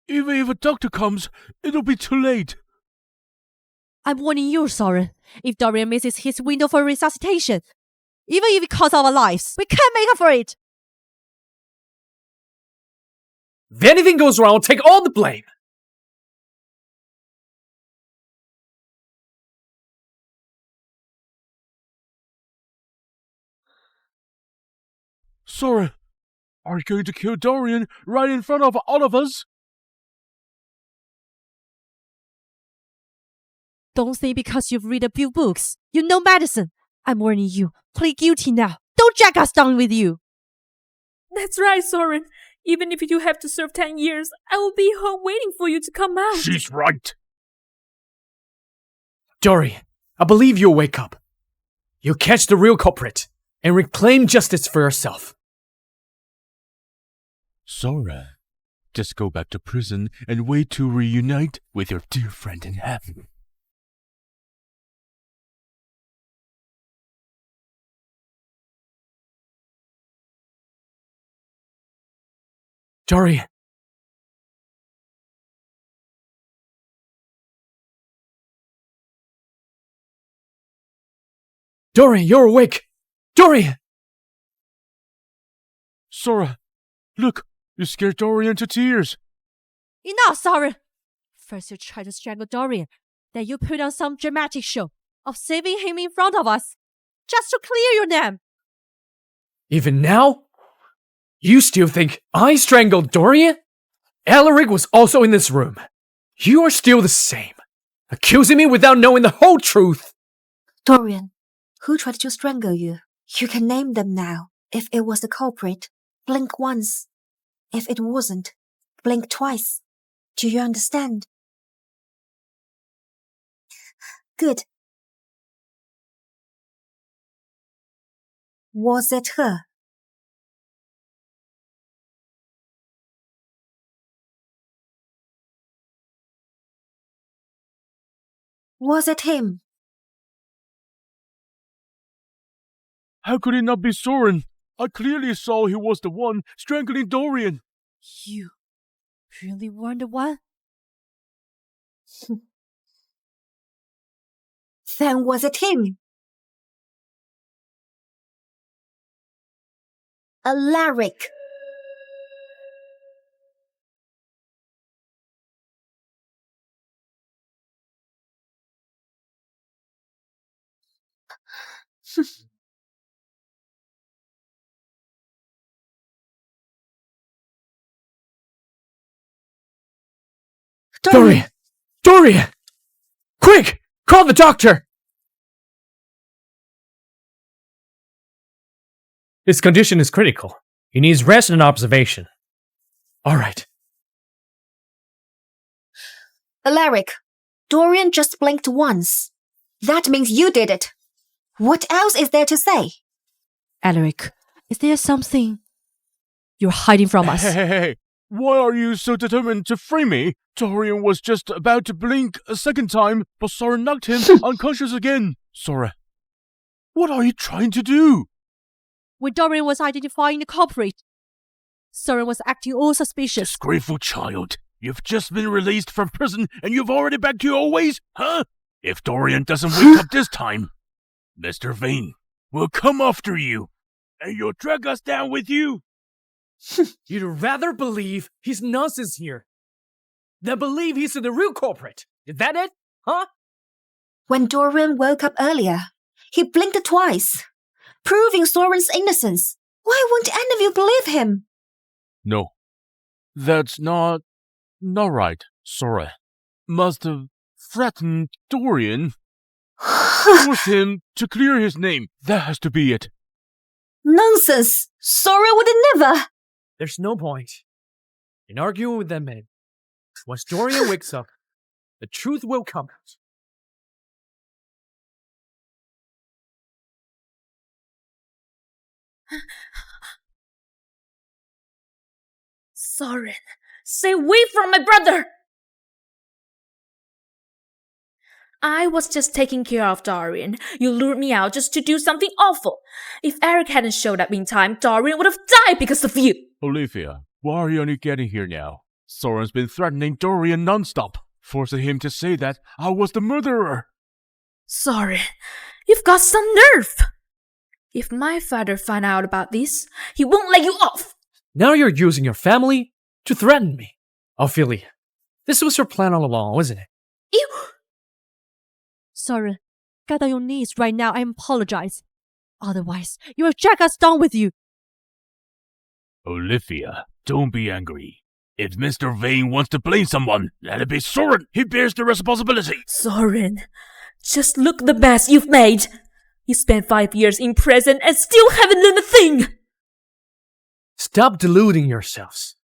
even if a doctor comes, it'll be too late. I'm warning you, Soren. If Dorian misses his window for resuscitation, even if it costs our lives, we can't make up for it. If anything goes wrong, I'll take all the blame. Soren, are you going to kill Dorian right in front of all of us? Don't think because you've read a few books, you know medicine. I'm warning you. Plead guilty now. Don't drag us down with you. That's right, Soren. Even if you have to serve 10 years, I will be home waiting for you to come out. She's right. Dorian, I believe you'll wake up. You'll catch the real culprit and reclaim justice for yourself. Soren, just go back to prison and wait to reunite with your dear friend in heaven. Dorian. Dorian, you're awake! Dorian! Sora, look, you scared Dorian to tears. Enough, Soren. First you try to strangle Dorian, then you put on some dramatic show of saving him in front of us, just to clear your name. Even now? You still think I strangled Dorian? Alaric was also in this room. You are still the same, accusing me without knowing the whole truth. Dorian, who tried to strangle you? You can name them now. If it was the culprit, blink once. If it wasn't, blink twice. Do you understand? Good. Was it her? Was it him? How could it not be Soren? I clearly saw he was the one strangling Dorian. You really weren't the one? Then was it him? Alaric. Dorian! Dorian! Quick! Call the doctor! His condition is critical. He needs rest and observation. All right. Alaric, Dorian just blinked once. That means you did it. What else is there to say? Alaric, is there something you're hiding from us? Hey. Why are you so determined to free me? Dorian was just about to blink a second time, but Soren knocked him unconscious again. Soren, what are you trying to do? When Dorian was identifying the culprit, Soren was acting all suspicious. Disgraceful child. You've just been released from prison and you've already back to your old ways? Huh? If Dorian doesn't wake up this time, Mr. Vane will come after you, and you'll drag us down with you. You'd rather believe he's nonsense here than believe he's the real culprit. Is that it? Huh? When Dorian woke up earlier, he blinked twice, proving Soren's innocence. Why won't any of you believe him? No, that's not right. Soren must have threatened Dorian. Force him to clear his name. That has to be it. Nonsense! Soren would never! There's no point in arguing with that man. Once Dorian wakes up, the truth will come out. Soren, stay away from my brother! I was just taking care of Dorian. You lured me out just to do something awful. If Eric hadn't showed up in time, Dorian would have died because of you. Olivia, why are you only getting here now? Soren's been threatening Dorian non-stop, forcing him to say that I was the murderer. Soren, you've got some nerve. If my father finds out about this, he won't let you off. Now you're using your family to threaten me. Ophelia, this was your plan all along, wasn't it? You... Soren, get on your knees right now and apologize. Otherwise, you will drag us down with you. Olivia, don't be angry. If Mr. Vane wants to blame someone, let it be Soren. He bears the responsibility. Soren, just look the mess you've made. You spent 5 years in prison and still haven't learned a thing. Stop deluding yourselves.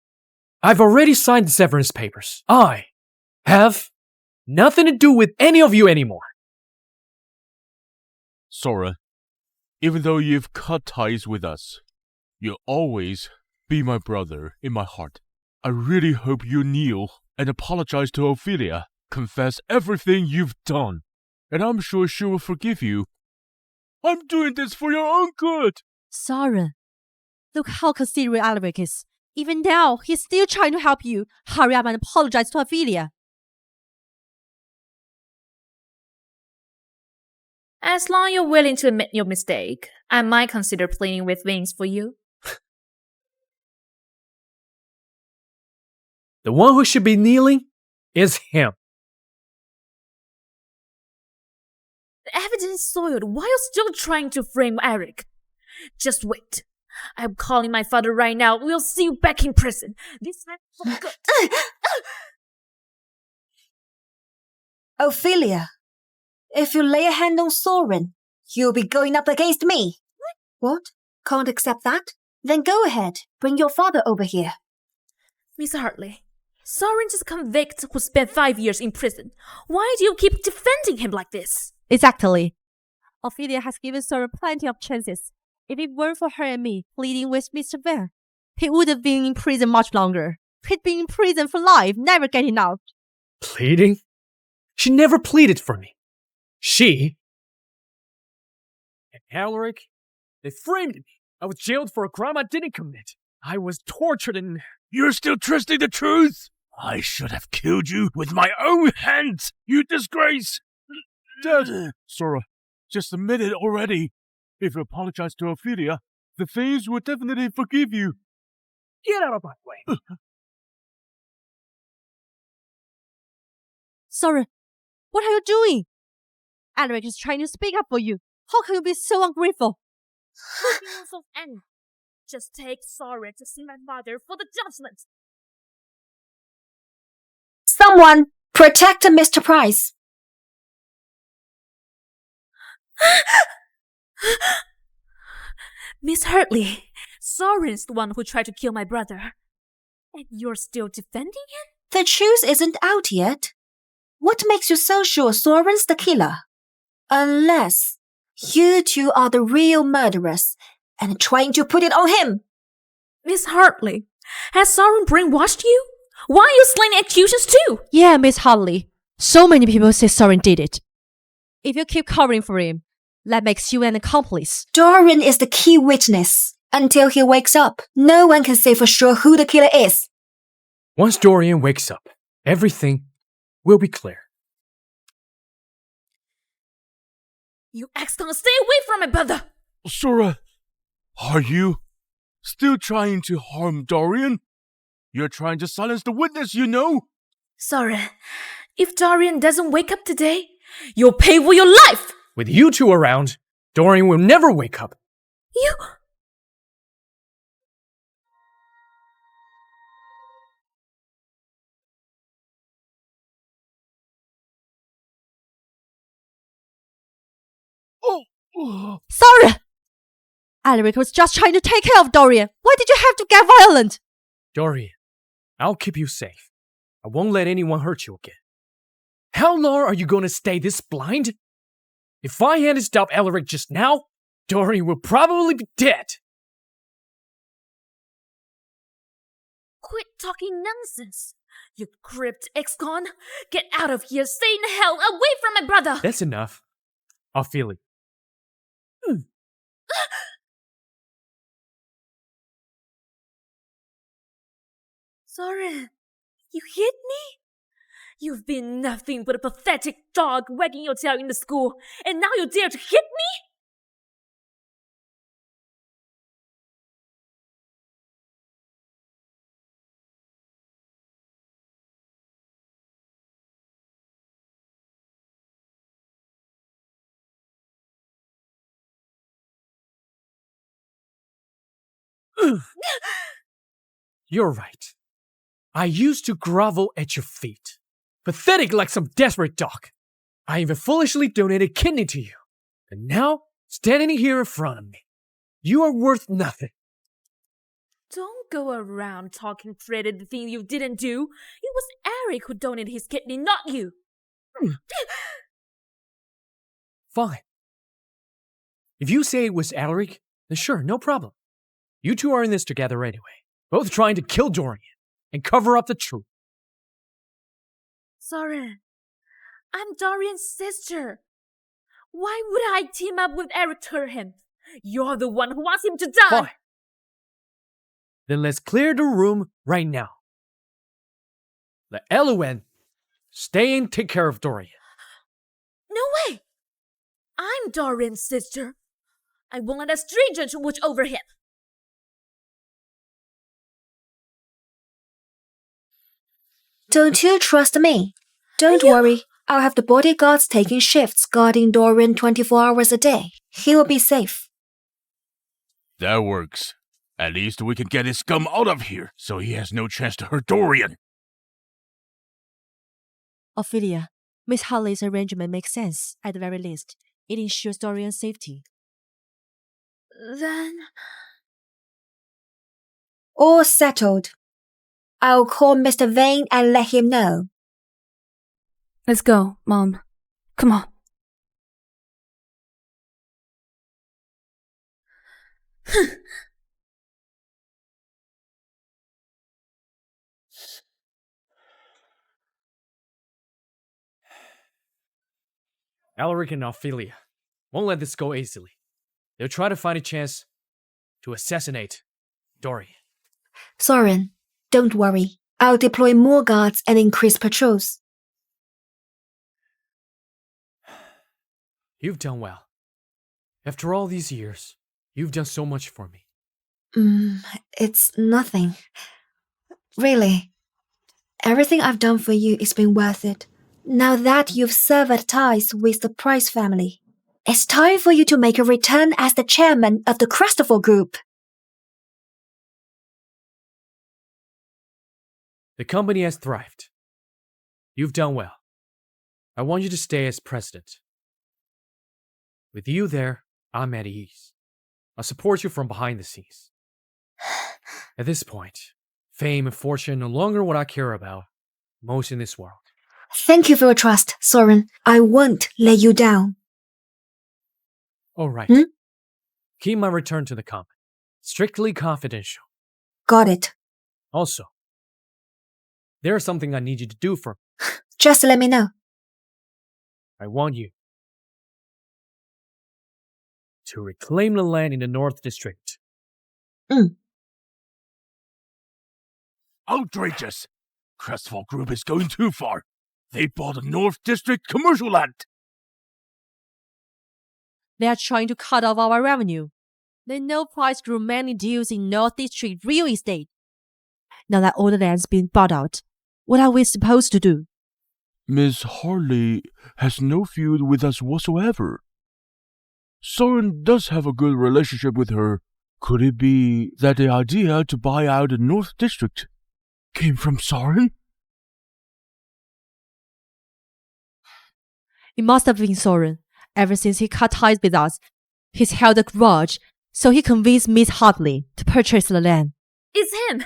I've already signed the severance papers. I have nothing to do with any of you anymore. Soren, even though you've cut ties with us, you'll always be my brother in my heart. I really hope you kneel and apologize to Ophelia, confess everything you've done, and I'm sure she will forgive you. I'm doing this for your own good. Soren, look how considerate Alaric is. Even now, he's still trying to help you. Hurry up and apologize to Ophelia. As long as you're willing to admit your mistake, I might consider pleading with wings for you. The one who should be kneeling is him. The evidence is soiled while still trying to frame Eric. Just wait. I'm calling my father right now. We'll see you back in prison. This time for good. Ophelia, if you lay a hand on Soren, you'll be going up against me. What? Can't accept that? Then go ahead. Bring your father over here. Miss Hartley, Soren's just a convict who spent 5 years in prison. Why do you keep defending him like this? Exactly. Ophelia has given Soren plenty of chances. If it weren't for her and me pleading with Mr. Vane, he would have been in prison much longer. He'd been in prison for life, never getting out. Pleading? She never pleaded for me. She and Alaric, they framed me. I was jailed for a crime I didn't commit. I was tortured and... You're still twisting the truth? I should have killed you with my own hands, you disgrace! Dad, Sora, just admit it already. If you apologize to Ophelia, the thieves will definitely forgive you. Get out of my way. Soren, what are you doing? Alaric is trying to speak up for you. How can you be so ungrateful? Feelings of anger. Just take Soren to see my father for the judgment. Someone protect Mr. Price. Miss Hartley, Soren's the one who tried to kill my brother. And you're still defending him? The truth isn't out yet. What makes you so sure Soren's the killer? Unless you two are the real murderers and trying to put it on him. Miss Hartley, has Soren brainwashed you? Why are you slaying accusations too? Yeah, Miss Hartley. So many people say Soren did it. If you keep covering for him, that makes you an accomplice. Dorian is the key witness. Until he wakes up, no one can say for sure who the killer is. Once Dorian wakes up, everything will be clear. You ex-con, stay away from my brother! Sora, are you still trying to harm Dorian? You're trying to silence the witness, you know? Soren, if Dorian doesn't wake up today, you'll pay for your life! With you two around, Dorian will never wake up. You... Oh. Soren! Alaric was just trying to take care of Dorian. Why did you have to get violent? Dorian, I'll keep you safe. I won't let anyone hurt you again. How long are you going to stay this blind? If I hadn't stopped Alaric just now, Dorian will probably be dead. Quit talking nonsense. You crypt ex-con. Get out of here, stay in hell, away from my brother! That's enough. I'll feel it. Soren, you hit me? You've been nothing but a pathetic dog wagging your tail in the school, and now you dare to hit me? You're right. I used to grovel at your feet. Pathetic like some desperate dog. I even foolishly donated kidney to you. And now, standing here in front of me, you are worth nothing. Don't go around talking straight at the thing you didn't do. It was Eric who donated his kidney, not you. Fine. If you say it was Alaric, then sure, no problem. You two are in this together anyway, both trying to kill Dorian and cover up the truth. Soren, I'm Dorian's sister. Why would I team up with Eric to hurt him? You're the one who wants him to die. Fine. Then let's clear the room right now. Let Elowen stay and take care of Dorian. No way! I'm Dorian's sister. I won't let a stranger to watch over him. Don't you trust me? Don't worry. I'll have the bodyguards taking shifts guarding Dorian 24 hours a day. He will be safe. That works. At least we can get his scum out of here, so he has no chance to hurt Dorian. Ophelia, Miss Hartley's arrangement makes sense, at the very least. It ensures Dorian's safety. Then... All settled. I'll call Mr. Vane and let him know. Let's go, Mom. Come on. Alaric and Ophelia won't let this go easily. They'll try to find a chance to assassinate Dorian. Soren, don't worry. I'll deploy more guards and increase patrols. You've done well. After all these years, you've done so much for me. It's nothing. Really. Everything I've done for you has been worth it. Now that you've severed ties with the Price family, it's time for you to make a return as the chairman of the Christopher Group. The company has thrived. You've done well. I want you to stay as president. With you there, I'm at ease. I'll support you from behind the scenes. At this point, fame and fortune are no longer what I care about most in this world. Thank you for your trust, Soren. I won't let you down. All right. Hmm? Keep my return to the common strictly confidential. Got it. Also, there's something I need you to do for me. Just let me know. I want you to reclaim the land in the North District. Outrageous! Crestfall Group is going too far. They bought a North District commercial land. They are trying to cut off our revenue. They know Price Group mainly deals in North District real estate. Now that all the land's been bought out, what are we supposed to do? Miss Harley has no feud with us whatsoever. Soren does have a good relationship with her. Could it be that the idea to buy out the North District came from Soren? It must have been Soren. Ever since he cut ties with us, he's held a grudge, so he convinced Miss Hartley to purchase the land. It's him!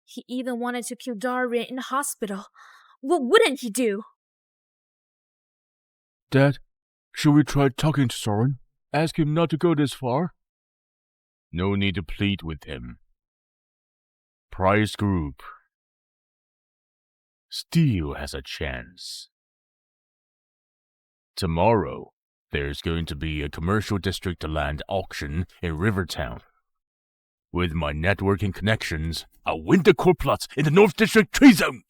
He even wanted to kill Dorian in the hospital. What wouldn't he do? Dad, should we try talking to Soren? Ask him not to go this far? No need to plead with him. Price Group still has a chance. Tomorrow, there's going to be a commercial district land auction in Rivertown. With my networking connections, I'll win the core plots in the North District tree zone.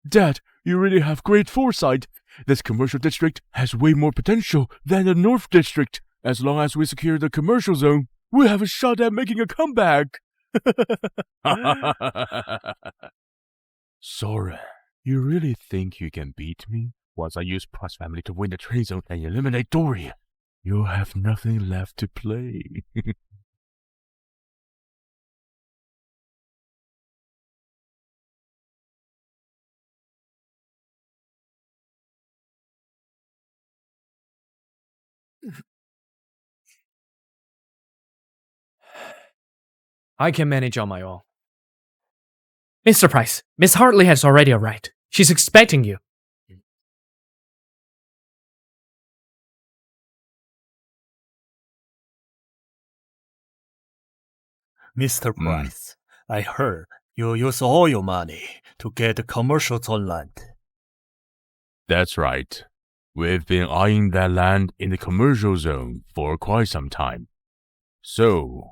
Dad, you really have great foresight. This commercial district has way more potential than the North District. As long as we secure the commercial zone, we'll have a shot at making a comeback. Soren, you really think you can beat me? Once I use Price family to win the trade zone and eliminate Dorian, you'll have nothing left to play. I can manage on my own. Mr. Price, Miss Hartley has already arrived. She's expecting you. Mr. Price, I heard you use all your money to get the commercial zone land. That's right. We've been eyeing that land in the commercial zone for quite some time. So,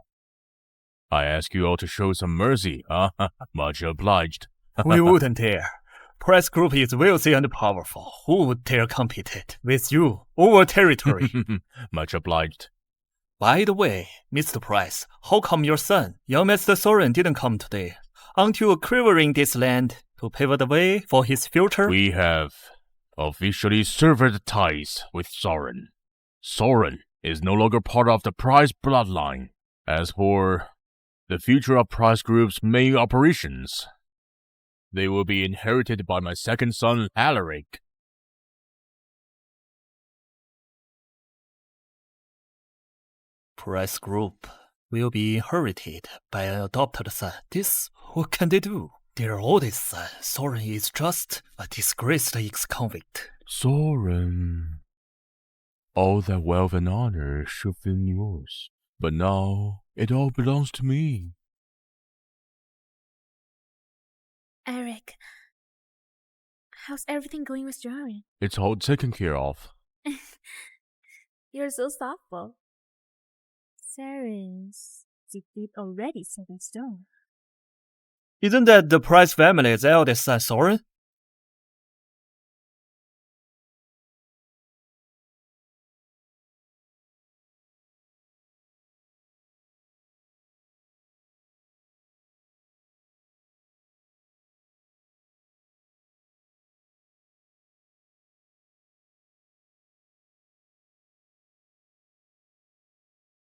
I ask you all to show some mercy, huh? Much obliged. We wouldn't dare. Price Group is wealthy and powerful. Who would dare compete with you over territory? Much obliged. By the way, Mr. Price, how come your son, young Master Soren, didn't come today? Aren't you acquiring this land to pave the way for his future? We have officially severed ties with Soren. Soren is no longer part of the Price bloodline. As for the future of Price Group's main operations, they will be inherited by my second son, Alaric. Price Group will be inherited by an adopted son. This, what can they do? Their oldest son, Soren, is just a disgraced ex-convict. Soren, all that wealth and honor should have been yours, but now it all belongs to me. Eric, how's everything going with Dorian? It's all taken care of. You're so thoughtful. Severance defeat already set in stone. Isn't that the Price family's eldest son, Soren?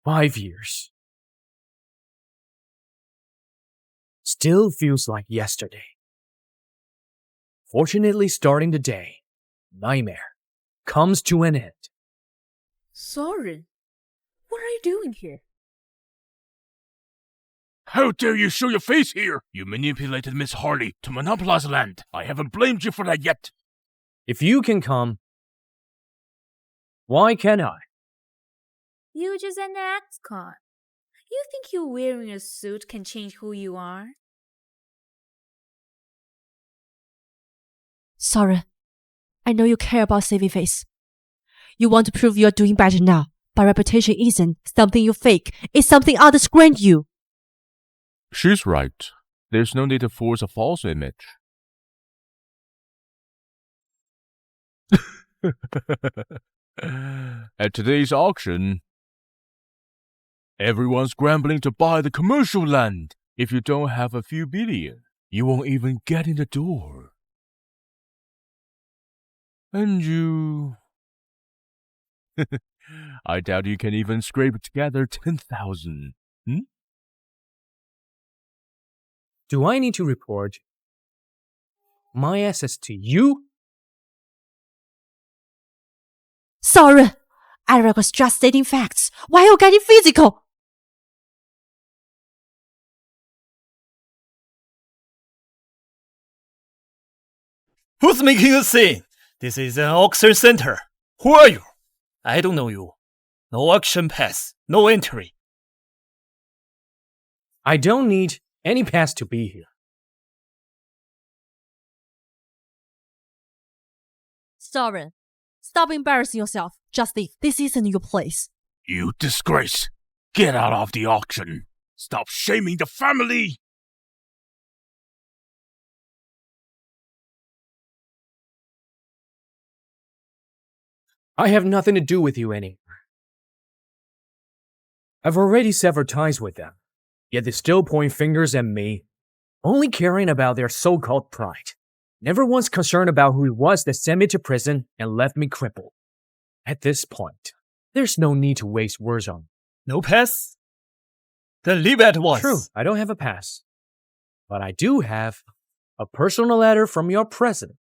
"5 years. Still feels like yesterday. Fortunately, starting today, nightmare comes to an end." Soren, what are you doing here? How dare you show your face here? You manipulated Miss Harley to monopolize land. I haven't blamed you for that yet. If you can come, why can't I? You just an ex-con. You think you wearing a suit can change who you are? Soren, I know you care about saving face. You want to prove you're doing better now, but reputation isn't something you fake. It's something others grant you. She's right. There's no need to force a false image. At today's auction, everyone's scrambling to buy the commercial land. If you don't have a few billion, you won't even get in the door. And you... I doubt you can even scrape together 10,000. Do I need to report my assets to you? Soren, Eric was just stating facts. Why are you getting physical? Who's making a scene? This is an auction center. Who are you? I don't know you. No auction pass, no entry. I don't need any pass to be here. Soren, stop embarrassing yourself. Just leave. This isn't your place. You disgrace. Get out of the auction. Stop shaming the family. I have nothing to do with you anymore. I've already severed ties with them, yet they still point fingers at me, only caring about their so-called pride. Never once concerned about who it was that sent me to prison and left me crippled. At this point, there's no need to waste words on me. No pass? Then leave at once. True, I don't have a pass, but I do have a personal letter from your president.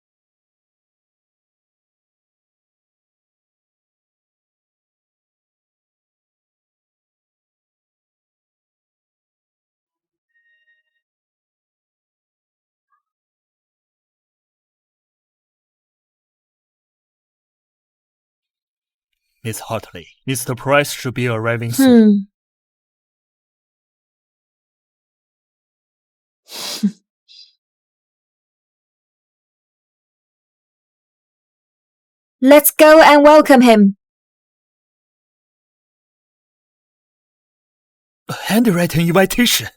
Miss Hartley, Mr. Price should be arriving soon. Let's go and welcome him. A handwritten invitation.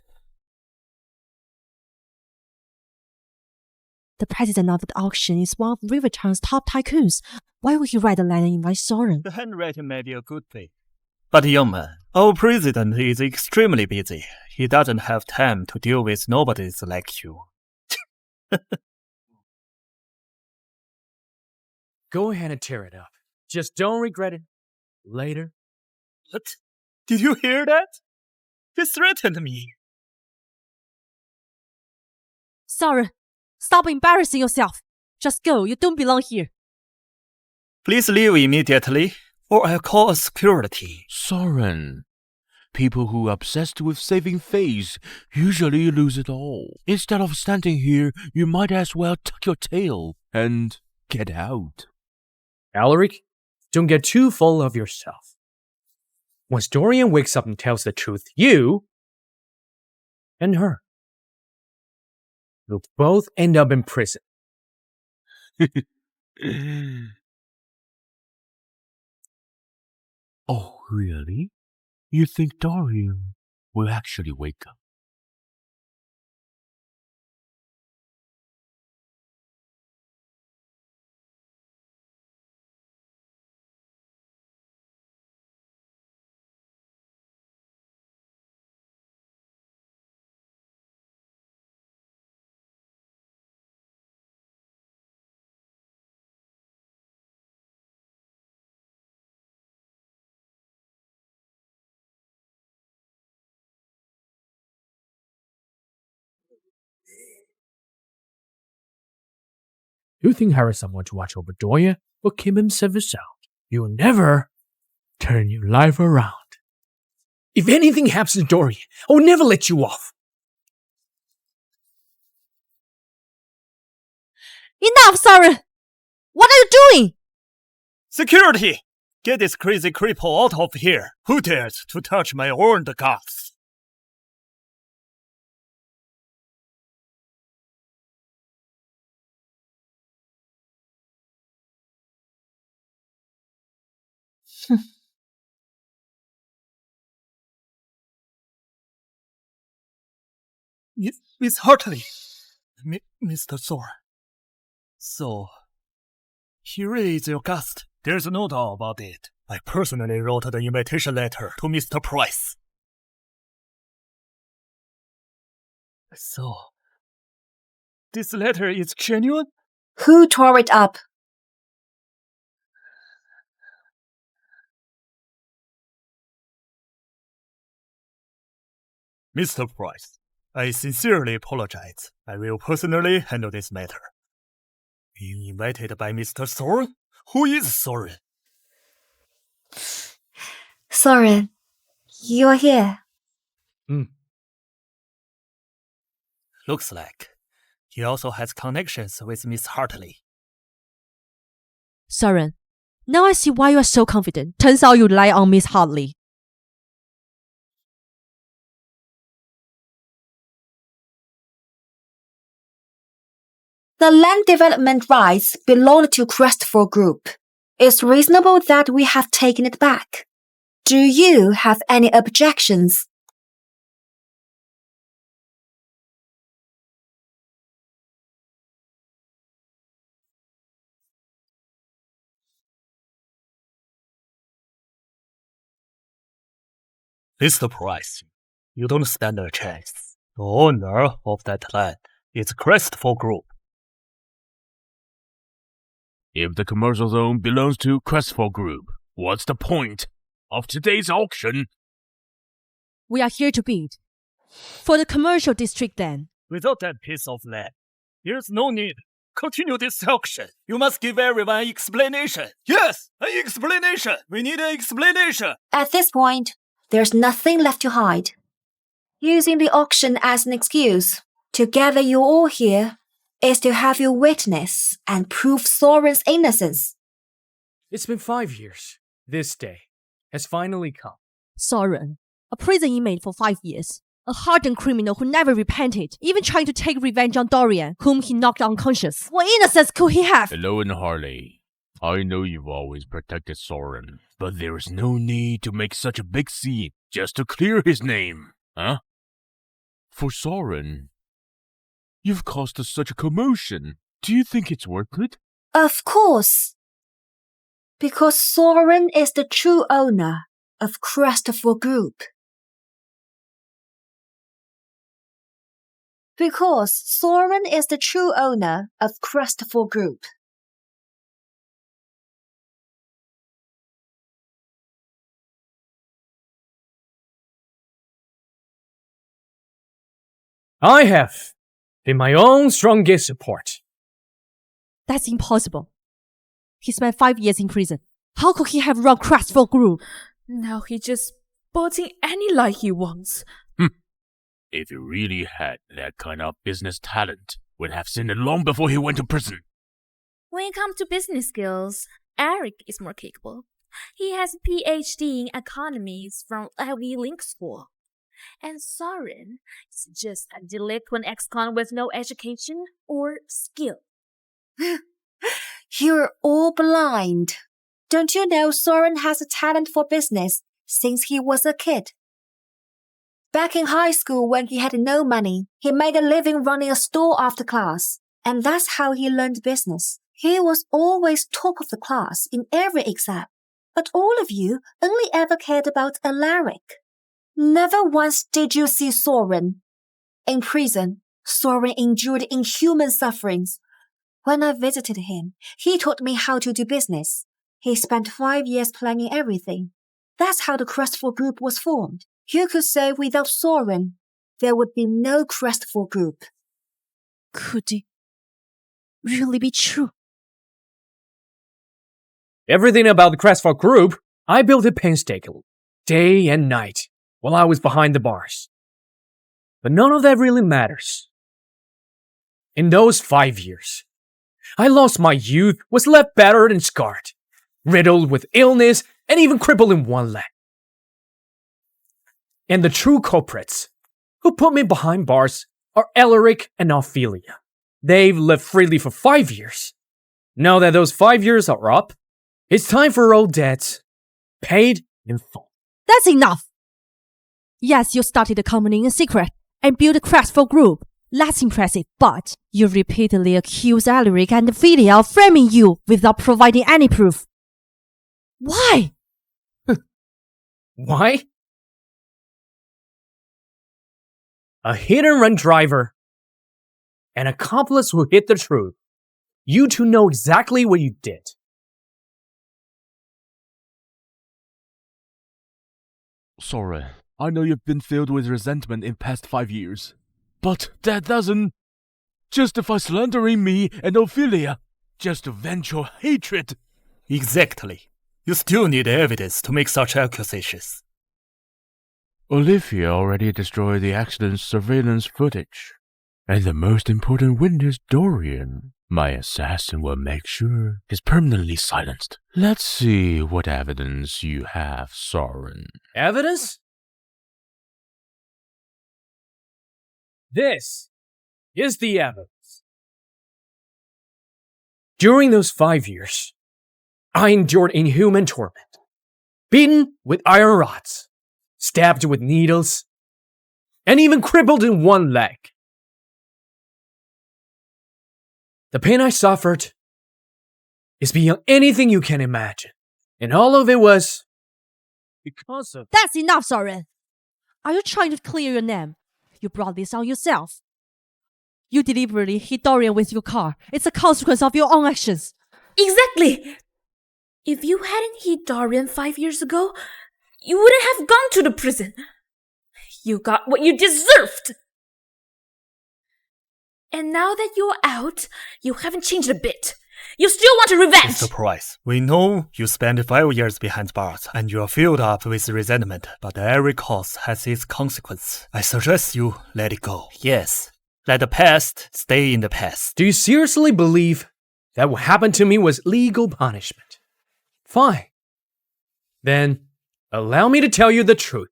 The president of the auction is one of Rivertown's top tycoons. Why would he write a letter and invite Soren? The handwriting may be a good thing. But young man, our president is extremely busy. He doesn't have time to deal with nobodies like you. Go ahead and tear it up. Just don't regret it later. What? Did you hear that? He threatened me. Soren, stop embarrassing yourself. Just go. You don't belong here. Please leave immediately, or I'll call security. Soren, people who are obsessed with saving face usually lose it all. Instead of standing here, you might as well tuck your tail and get out. Alaric, don't get too full of yourself. Once Dorian wakes up and tells the truth, you and her will both end up in prison. Oh, really? You think Dorian will actually wake up? You think hiring someone to watch over Dorian will keep himself out. You'll never turn your life around. If anything happens to Dorian, I will never let you off. Enough, Soren! What are you doing? Security! Get this crazy cripple out of here! Who dares to touch my earned gods? Miss Hartley! Mr. Soren. So, he really is your guest. There's no doubt about it. I personally wrote the invitation letter to Mr. Price. So, this letter is genuine? Who tore it up? Mr. Price, I sincerely apologize. I will personally handle this matter. Being invited by Mr. Soren? Who is Soren? Soren, you're here. Looks like he also has connections with Miss Hartley. Soren, now I see why you are so confident. Turns out you rely on Miss Hartley. The land development rights belong to Crestful Group. It's reasonable that we have taken it back. Do you have any objections? Mr. Price, you don't stand a chance. The owner of that land is Crestful Group. If the commercial zone belongs to Crestful Group, what's the point of today's auction? We are here to bid for the commercial district then. Without that piece of land, there's no need. Continue this auction. You must give everyone an explanation. Yes, an explanation. We need an explanation. At this point, there's nothing left to hide. Using the auction as an excuse to gather you all here is to have you witness and prove Soren's innocence. It's been 5 years. This day has finally come. Soren, a prison inmate for 5 years. A hardened criminal who never repented, even trying to take revenge on Dorian, whom he knocked unconscious. What innocence could he have? Hello and Harley. I know you've always protected Soren, but there is no need to make such a big scene just to clear his name, huh? For Soren, you've caused us such a commotion. Do you think it's worth it? Of course. Because Soren is the true owner of Crestful Group. Because Soren is the true owner of Crestful Group. I have been my own strongest support. That's impossible. He spent 5 years in prison. How could he have run Crestful Group? Now he just bought in any lie he wants. If he really had that kind of business talent, we'd have seen it long before he went to prison. When it comes to business skills, Eric is more capable. He has a PhD in economics from Ivy League School. And Soren is just a delinquent ex-con with no education or skill. You're all blind. Don't you know Soren has a talent for business since he was a kid? Back in high school when he had no money, he made a living running a store after class. And that's how he learned business. He was always top of the class in every exam. But all of you only ever cared about Alaric. Never once did you see Soren. In prison, Soren endured inhuman sufferings. When I visited him, he taught me how to do business. He spent 5 years planning everything. That's how the Crestful Group was formed. You could say without Soren, there would be no Crestful Group. Could it really be true? Everything about the Crestful Group, I built it painstakingly, day and night, while I was behind the bars. But none of that really matters. In those 5 years, I lost my youth, was left battered and scarred, riddled with illness, and even crippled in one leg. And the true culprits who put me behind bars are Alaric and Ophelia. They've lived freely for 5 years. Now that those 5 years are up, it's time for old debts paid in full. That's enough! Yes, you started the company in secret and built a credible group. That's impressive, but you repeatedly accused Alaric and Ophelia of framing you without providing any proof. Why? Why? A hit-and-run driver, an accomplice who hid the truth. You two know exactly what you did. Sorry, I know you've been filled with resentment in past 5 years. But that doesn't justify slandering me and Ophelia just to vent your hatred. Exactly. You still need evidence to make such accusations. Olivia already destroyed the accident's surveillance footage. And the most important witness, Dorian, my assassin, will make sure he's permanently silenced. Let's see what evidence you have, Soren. Evidence? This is the evidence. During those 5 years, I endured inhuman torment, beaten with iron rods, stabbed with needles, and even crippled in one leg. The pain I suffered is beyond anything you can imagine, and all of it was because of... That's enough, Soren! Are you trying to clear your name? You brought this on yourself. You deliberately hit Dorian with your car. It's a consequence of your own actions. Exactly! If you hadn't hit Dorian 5 years ago, you wouldn't have gone to the prison. You got what you deserved! And now that you're out, you haven't changed a bit. You still want revenge! Mr. Price, we know you spent 5 years behind bars and you're filled up with resentment, but every cause has its consequence. I suggest you let it go. Yes, let the past stay in the past. Do you seriously believe that what happened to me was legal punishment? Fine. Then, allow me to tell you the truth.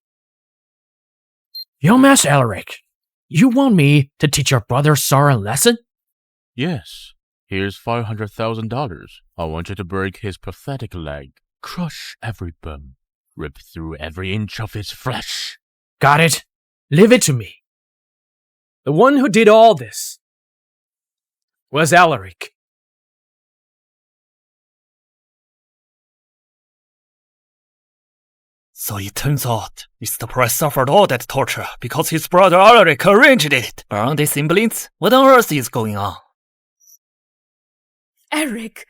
Young Master Alaric, you want me to teach your brother Soren a lesson? Yes. Here's $500,000. I want you to break his pathetic leg, crush every bone, rip through every inch of his flesh. Got it. Leave it to me. The one who did all this was Alaric. So it turns out Mr. Price suffered all that torture because his brother Alaric arranged it. Aren't they siblings? What on earth is going on? Eric,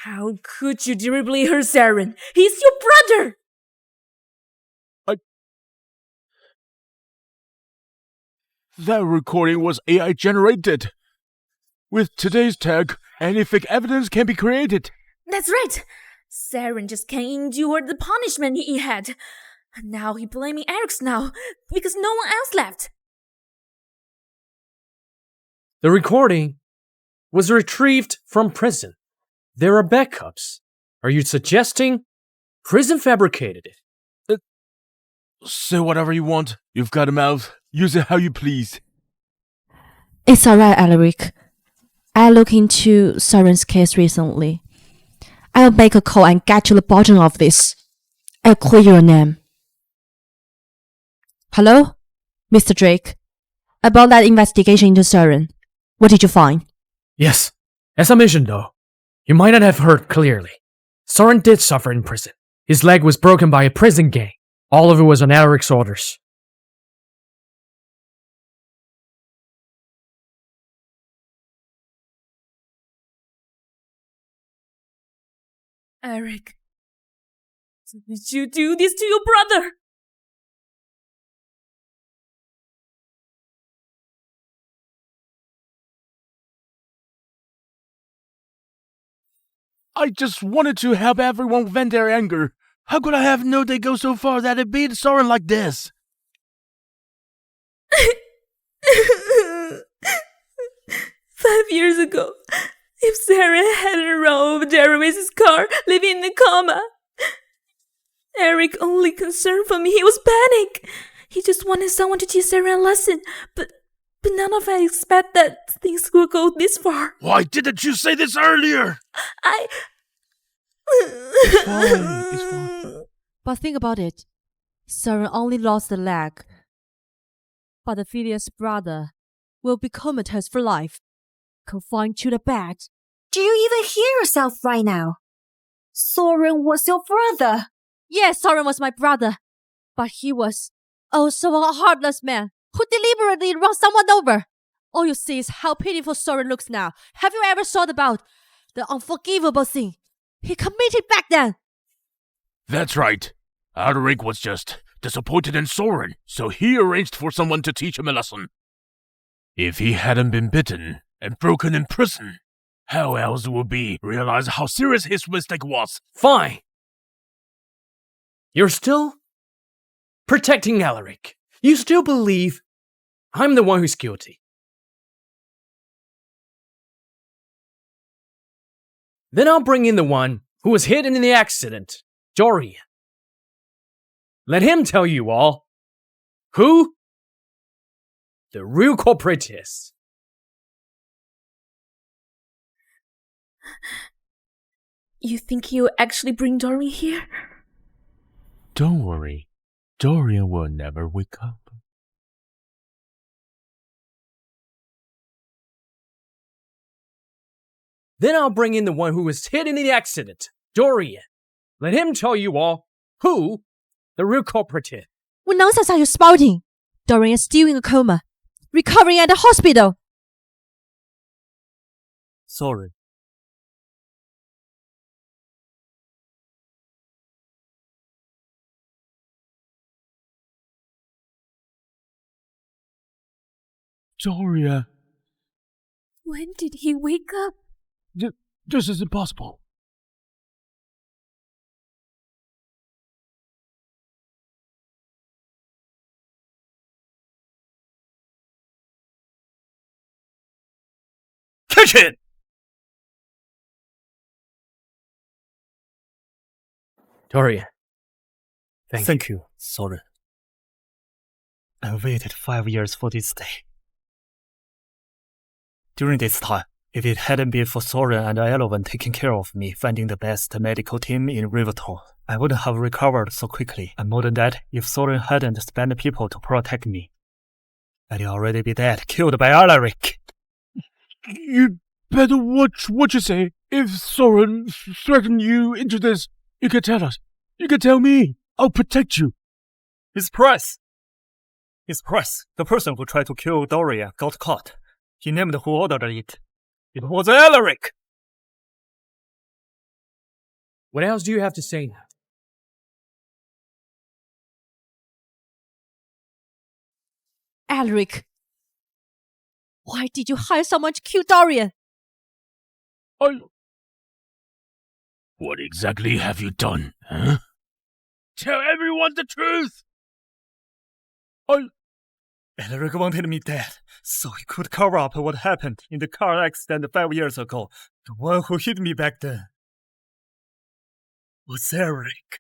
how could you deliberately hurt Saren? He's your brother! That recording was AI generated. With today's tech, any fake evidence can be created. That's right! Saren just can't endure the punishment he had. Now he's blaming Eric's now, because no one else left. The recording was retrieved from prison. There are backups. Are you suggesting prison fabricated it? Say whatever you want. You've got a mouth. Use it how you please. It's alright, Alaric. I looked into Soren's case recently. I'll make a call and get to the bottom of this. I'll clear your name. Hello? Mr. Drake. About that investigation into Soren. What did you find? Yes. As I mentioned though, you might not have heard clearly. Soren did suffer in prison. His leg was broken by a prison gang. All of it was on Alaric's orders. Eric, did you do this to your brother? I just wanted to help everyone vent their anger. How could I have known they go so far that it beat Soren like this? 5 years ago, If Sarah hadn't run over Jeremy's car, leaving in the coma, Eric only concern for me, he was panic. He just wanted someone to teach Sarah a lesson, but none of us expect that things will go this far. Why didn't you say this earlier? It's fine. But think about it. Soren only lost a leg. But Ophelia's brother will be comatose for life, confined to the bed. Do you even hear yourself right now? Soren was your brother. Yes, Soren was my brother. But he was also a heartless man who deliberately ran someone over. All you see is how pitiful Soren looks now. Have you ever thought about the unforgivable sin he committed back then? That's right. Alaric was just disappointed in Soren, so he arranged for someone to teach him a lesson. If he hadn't been bitten and broken in prison, how else would he realize how serious his mistake was? Fine. You're still protecting Alaric. You still believe I'm the one who's guilty. Then I'll bring in the one who was hit in the accident, Dorian. Let him tell you all who the real culprit is. You think he'll actually bring Dorian here? Don't worry. Dorian will never wake up. Then I'll bring in the one who was hit in the accident, Dorian. Let him tell you all who the real culprit is. What nonsense are you spouting? Dorian is still in a coma, recovering at the hospital. Sorry. Dorian, When did he wake up? this is impossible. Kitchen! Dorian. Thank you, Soren. I waited 5 years for this day. During this time, if it hadn't been for Soren and Elovan taking care of me, finding the best medical team in Riverton, I wouldn't have recovered so quickly. And more than that, if Soren hadn't spent people to protect me, I'd already be dead, killed by Alaric. You better watch what you say. If Soren threatened you into this, you can tell us. You can tell me. I'll protect you. His price. The person who tried to kill Dorian got caught. He named who ordered it. It was Alaric. What else do you have to say now? Alaric, why did you hire someone to kill Dorian? What exactly have you done, huh? Tell everyone the truth! Alaric wanted me dead, so he could cover up what happened in the car accident 5 years ago. The one who hit me back then was Eric.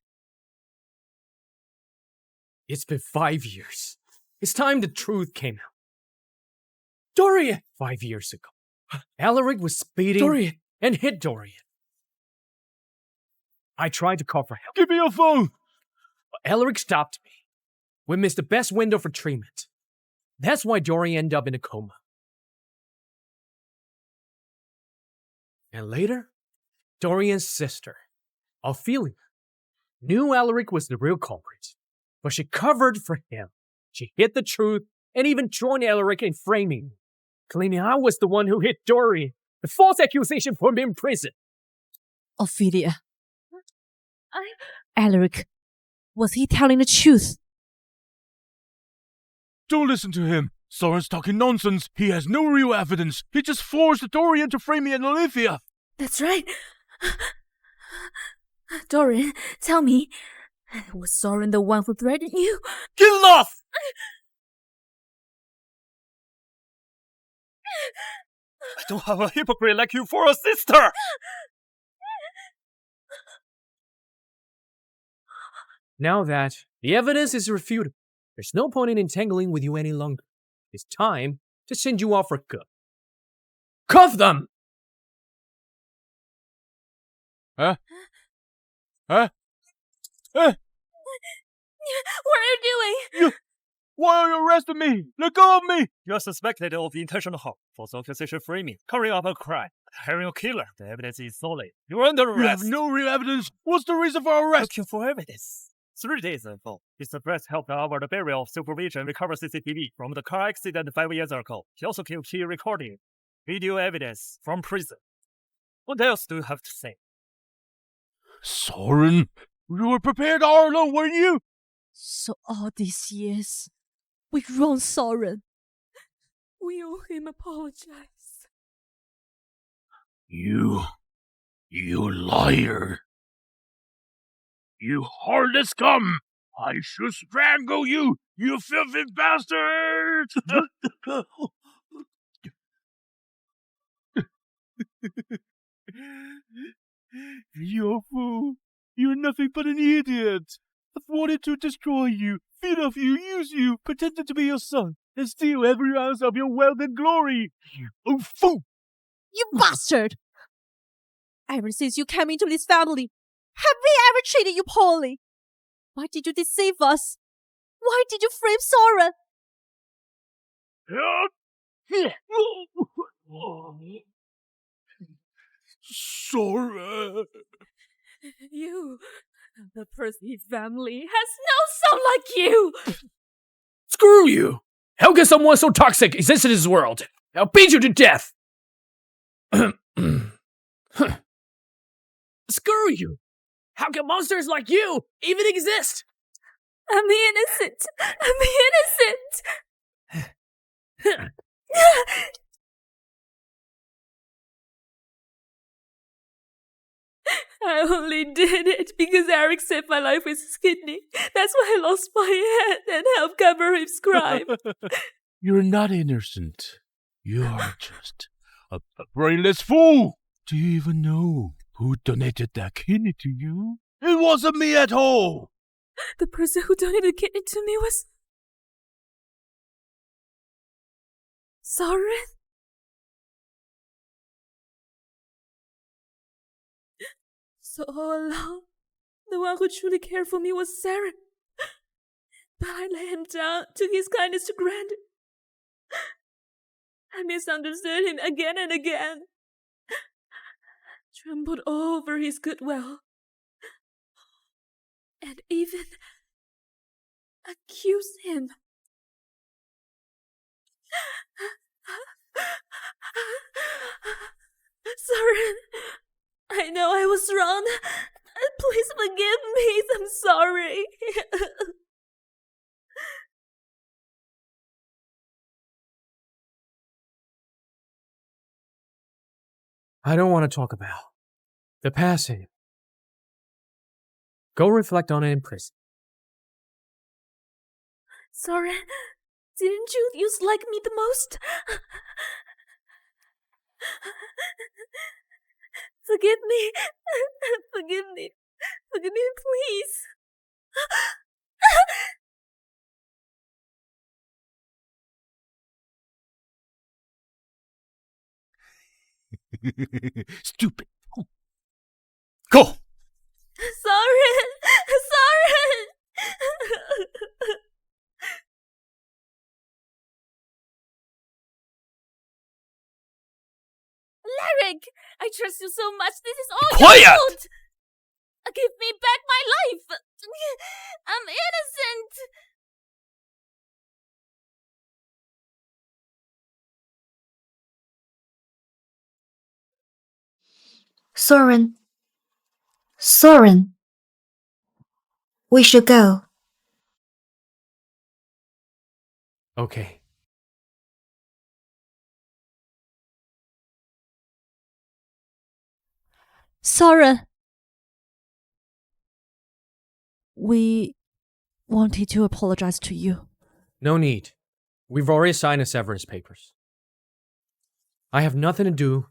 It's been 5 years. It's time the truth came out. Dorian! 5 years ago, Alaric was speeding Dorian! And hit Dorian. I tried to call for help. Give me your phone! But Alaric stopped me. We missed the best window for treatment. That's why Dorian ended up in a coma. And later, Dorian's sister, Ophelia, knew Alaric was the real culprit, but she covered for him. She hid the truth and even joined Alaric in framing, claiming I was the one who hit Dorian. The false accusation put him in prison. Ophelia. Alaric, was he telling the truth? Don't listen to him. Soren's talking nonsense. He has no real evidence. He just forced Dorian to frame me and Olivia. That's right. Dorian, tell me, was Soren the one who threatened you? Get off! I don't have a hypocrite like you for a sister! Now that the evidence is refuted, there's no point in entangling with you any longer. It's time to send you off for good. Cuff them! Huh? Huh? Huh? What are you doing? Why are you arresting me? Let go of me! You are suspected of intentional harm, false accusation framing, covering up a crime, hiring a killer. The evidence is solid. You are under You arrest. have no real evidence. What's the reason for our arrest? Looking for evidence. 3 days ago, his arrest helped our the burial of supervision recover CCTV from the car accident 5 years ago. He also kept key recording, video evidence from prison. What else do you have to say? Soren, you were prepared all along, weren't you? So all these years, we wronged Soren. We owe him apologize. You liar. You heartless scum! I should strangle you, you filthy bastard! You fool. You're nothing but an idiot. I've wanted to destroy you, feed off you, use you, pretended to be your son, and steal every ounce of your wealth and glory. You old fool! You bastard! Ever since you came into this family, have we ever treated you poorly? Why did you deceive us? Why did you frame Soren? Sora! You, the Percy family, has no son like you! Screw you! How can someone so toxic exist in this world? I'll beat you to death! Screw you! How can monsters like you even exist? I'm innocent! I'm innocent! I only did it because Eric saved my life with his kidney. That's why I lost my head and helped cover his crime. You're not innocent. You're just a brainless fool. Do you even know who donated that kidney to you? It wasn't me at all. The person who donated the kidney to me was Soren. So all along, the one who truly cared for me was Soren. But I let him down, took his kindness for granted. I misunderstood him again and again. Trembled over his goodwill. And even accused him. Soren, I know I was wrong. Please forgive me. I'm sorry. I don't want to talk about the past anymore. Go reflect on it in prison. Soren, didn't you used to like me the most? Forgive me. Forgive me. Forgive me, please. Stupid. Go! Soren! Soren! Larrick! I trust you so much. This is all Quiet! your fault! Give me back my life! I'm innocent! Soren. Soren. We should go. Okay. Soren. We wanted to apologize to you. No need. We've already signed the severance papers. I have nothing to do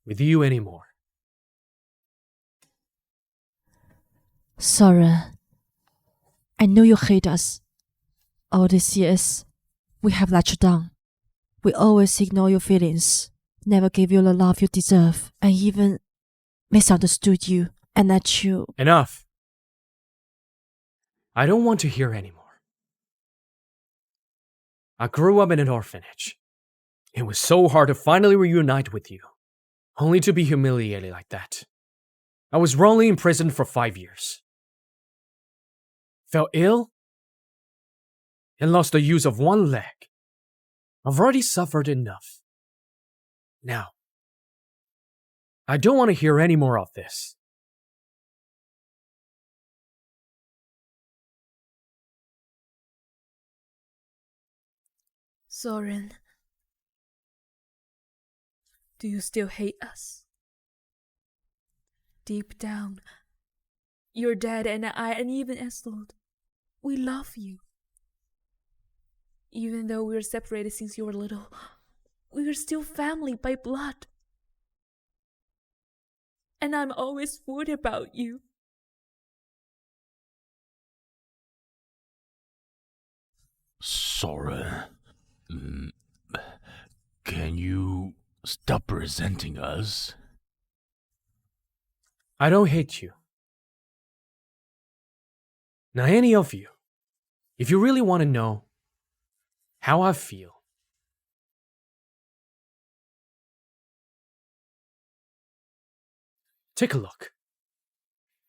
with you anymore. Soren, I know you hate us. All these years, we have let you down. We always ignore your feelings, never gave you the love you deserve, and even misunderstood you and let you... Enough. I don't want to hear anymore. I grew up in an orphanage. It was so hard to finally reunite with you, only to be humiliated like that. I was wrongly imprisoned for 5 years. Fell ill and lost the use of one leg. I've already suffered enough. Now, I don't want to hear any more of this. Soren, do you still hate us? Deep down, your dad and I, and even Eslold, we love you. Even though we were separated since you were little, we were still family by blood. And I'm always worried about you. Soren, can you stop resenting us? I don't hate you. Now, any of you, if you really want to know how I feel, take a look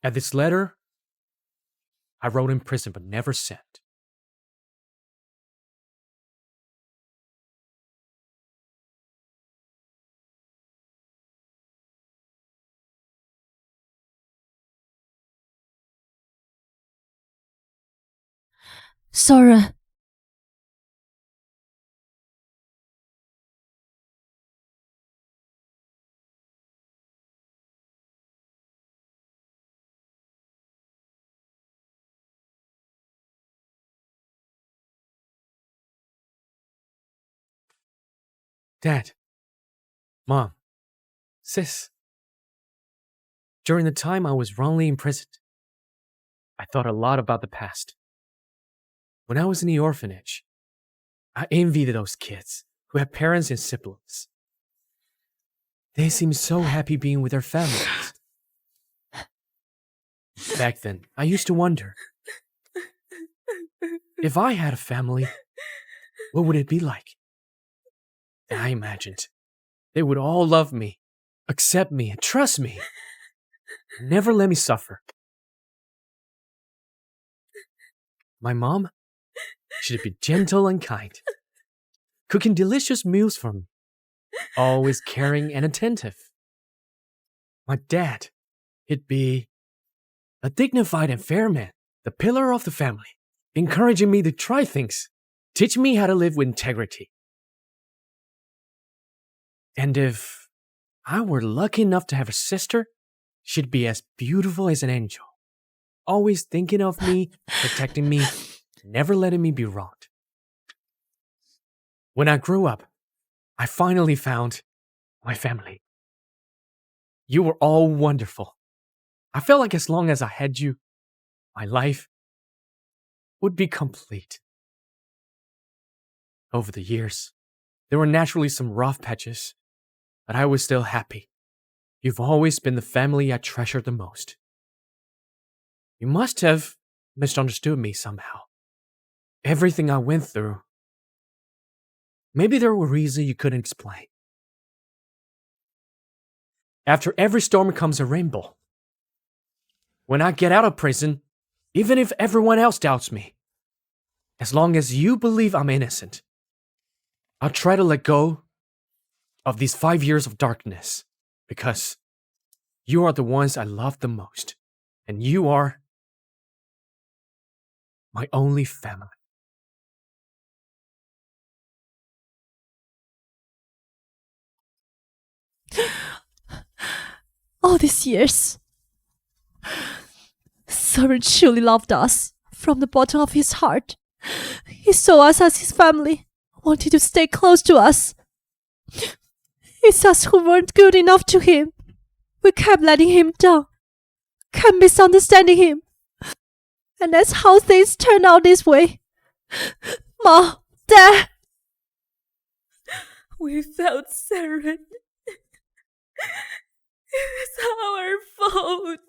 at this letter I wrote in prison but never sent. Soren, Dad, Mom, Sis, during the time I was wrongly imprisoned, I thought a lot about the past. When I was in the orphanage, I envied those kids who had parents and siblings. They seemed so happy being with their families. Back then, I used to wonder, if I had a family, what would it be like? And I imagined they would all love me, accept me, and trust me, and never let me suffer. My mom, she'd be gentle and kind, cooking delicious meals for me, always caring and attentive. My dad, he'd be a dignified and fair man, the pillar of the family, encouraging me to try things, teaching me how to live with integrity. And if I were lucky enough to have a sister, she'd be as beautiful as an angel, always thinking of me, protecting me, never letting me be wronged. When I grew up, I finally found my family. You were all wonderful. I felt like as long as I had you, my life would be complete. Over the years, there were naturally some rough patches, but I was still happy. You've always been the family I treasure the most. You must have misunderstood me somehow. Everything I went through. Maybe there were reasons you couldn't explain. After every storm comes a rainbow. When I get out of prison, even if everyone else doubts me, as long as you believe I'm innocent, I'll try to let go of these 5 years of darkness, because you are the ones I love the most, and you are my only family. all these years, Soren truly loved us from the bottom of his heart. He saw us as his family, wanted to stay close to us. It's us who weren't good enough to him. We kept letting him down, kept misunderstanding him. And that's how things turned out this way. Mom, Dad. We felt Saren. It's our fault.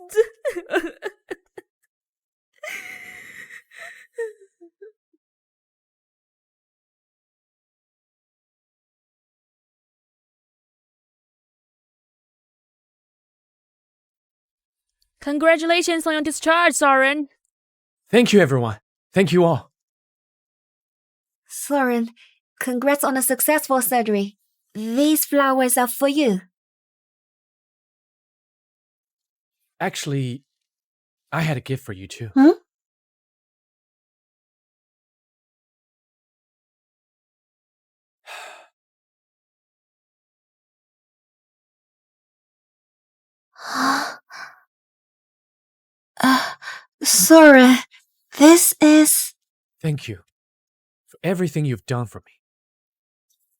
Congratulations on your discharge, Soren. Thank you, everyone. Thank you all. Soren, congrats on a successful surgery. These flowers are for you. Actually, I had a gift for you too. Hmm? Soren, this is... Thank you for everything you've done for me.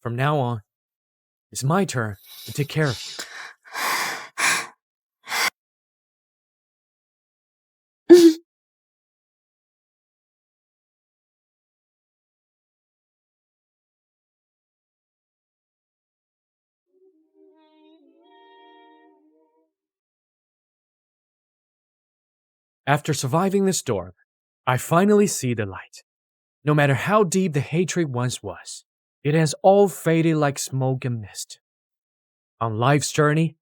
From now on, it's my turn to take care of you. After surviving the storm, I finally see the light. No matter how deep the hatred once was, it has all faded like smoke and mist. On life's journey,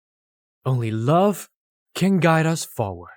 only love can guide us forward.